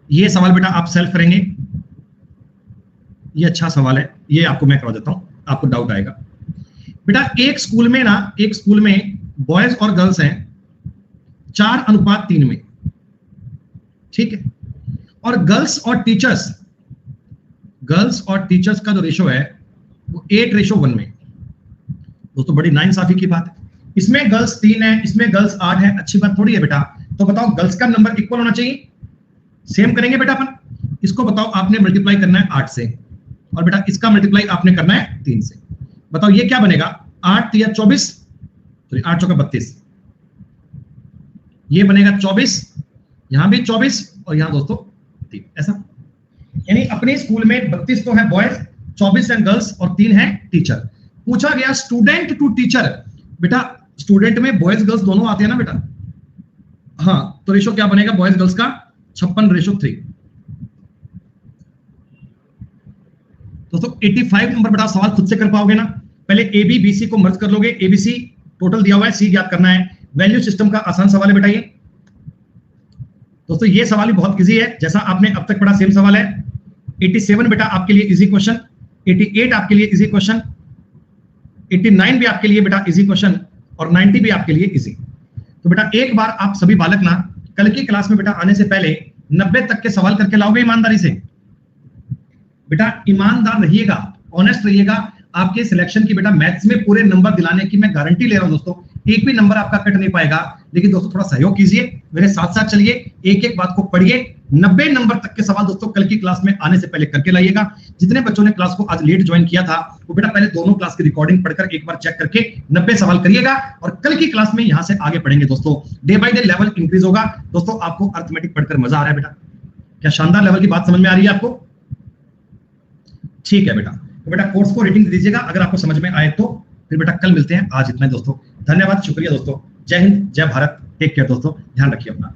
ये सवाल बेटा आप सेल्फ करेंगे, ये अच्छा सवाल है, ये आपको मैं करवा देता हूं, आपको डाउट आएगा बेटा। एक स्कूल में ना, एक स्कूल में बॉयज और गर्ल्स हैं 4:3 में, ठीक है, और गर्ल्स और टीचर्स का जो रेशो है वो 8:1 में। दोस्तों बड़ी नाइंसाफी की बात है, इसमें गर्ल्स 3 है, इसमें गर्ल्स 8 है, अच्छी बात थोड़ी है बेटा। तो बताओ गर्ल्स का नंबर इक्वल होना चाहिए, सेम करेंगे बेटा अपन। इसको बताओ आपने मल्टीप्लाई करना है 8 से, और बेटा इसका मल्टीप्लाई आपने करना है 3 से। बताओ ये क्या बनेगा? 8 या 24, 8 चौका 32, ये बनेगा 24, यहां भी 24, और यहां दोस्तों 3, ऐसा। यानी अपने स्कूल में 32 तो है बॉयज, 24 है गर्ल्स, और 3 है टीचर। पूछा गया स्टूडेंट टू टीचर, बेटा स्टूडेंट में बॉयज गर्ल्स दोनों आते हैं ना बेटा? हाँ, तो रेशो क्या बनेगा बॉयज गर्ल्स का? 56:3। दोस्तों 85 नंबर बेटा सवाल खुद से कर पाओगे ना? पहले ए बी बी सी को मर्ज कर लोगे, एबीसी टोटल दिया हुआ है, सी ज्ञात करना है। वैल्यू सिस्टम का आसान सवाल है बेटा ये। दोस्तों ये सवाल भी बहुत इजी है, जैसा आपने अब तक पढ़ा सेम सवाल है। 87 बेटा आपके लिए इजी क्वेश्चन, 88 आपके लिए इजी क्वेश्चन, 89 भी आपके लिए बेटा इजी क्वेश्चन, और 90 भी आपके लिए इजी। तो बेटा एक बार आप सभी बालक ना कल की क्लास में बेटा आने से पहले 90 तक के सवाल करके लाओगे ईमानदारी से। बेटा ईमानदार रहिएगा, ऑनेस्ट रहिएगा, आपके सिलेक्शन की बेटा मैथ्स में पूरे नंबर दिलाने की मैं गारंटी ले रहा हूं दोस्तों। एक भी नंबर आपका कट नहीं पाएगा, लेकिन दोस्तों थोड़ा सहयोग कीजिए, मेरे साथ साथ चलिए, एक एक बात को पढ़िए। 90 नंबर तक के सवाल दोस्तों कल की क्लास में आने से पहले करके लाइएगा। जितने बच्चों ने क्लास को आज लेट ज्वाइन किया था वो बेटा पहले दोनों क्लास की रिकॉर्डिंग पढ़कर एक बार चेक करके 90 सवाल करिएगा, और कल की क्लास में यहां से आगे पढ़ेंगे दोस्तों। Day by day level increase होगा दोस्तों। आपको अर्थमेटिक पढ़कर मजा आ रहा है बेटा? क्या शानदार लेवल की बात समझ में आ रही है आपको? ठीक है बेटा, तो बेटा कोर्स को रेटिंग दीजिएगा अगर आपको समझ में आए तो। फिर बेटा कल मिलते हैं, आज इतना दोस्तों, धन्यवाद, शुक्रिया दोस्तों, जय हिंद, जय भारत, टेक केयर दोस्तों, ध्यान रखिए अपना।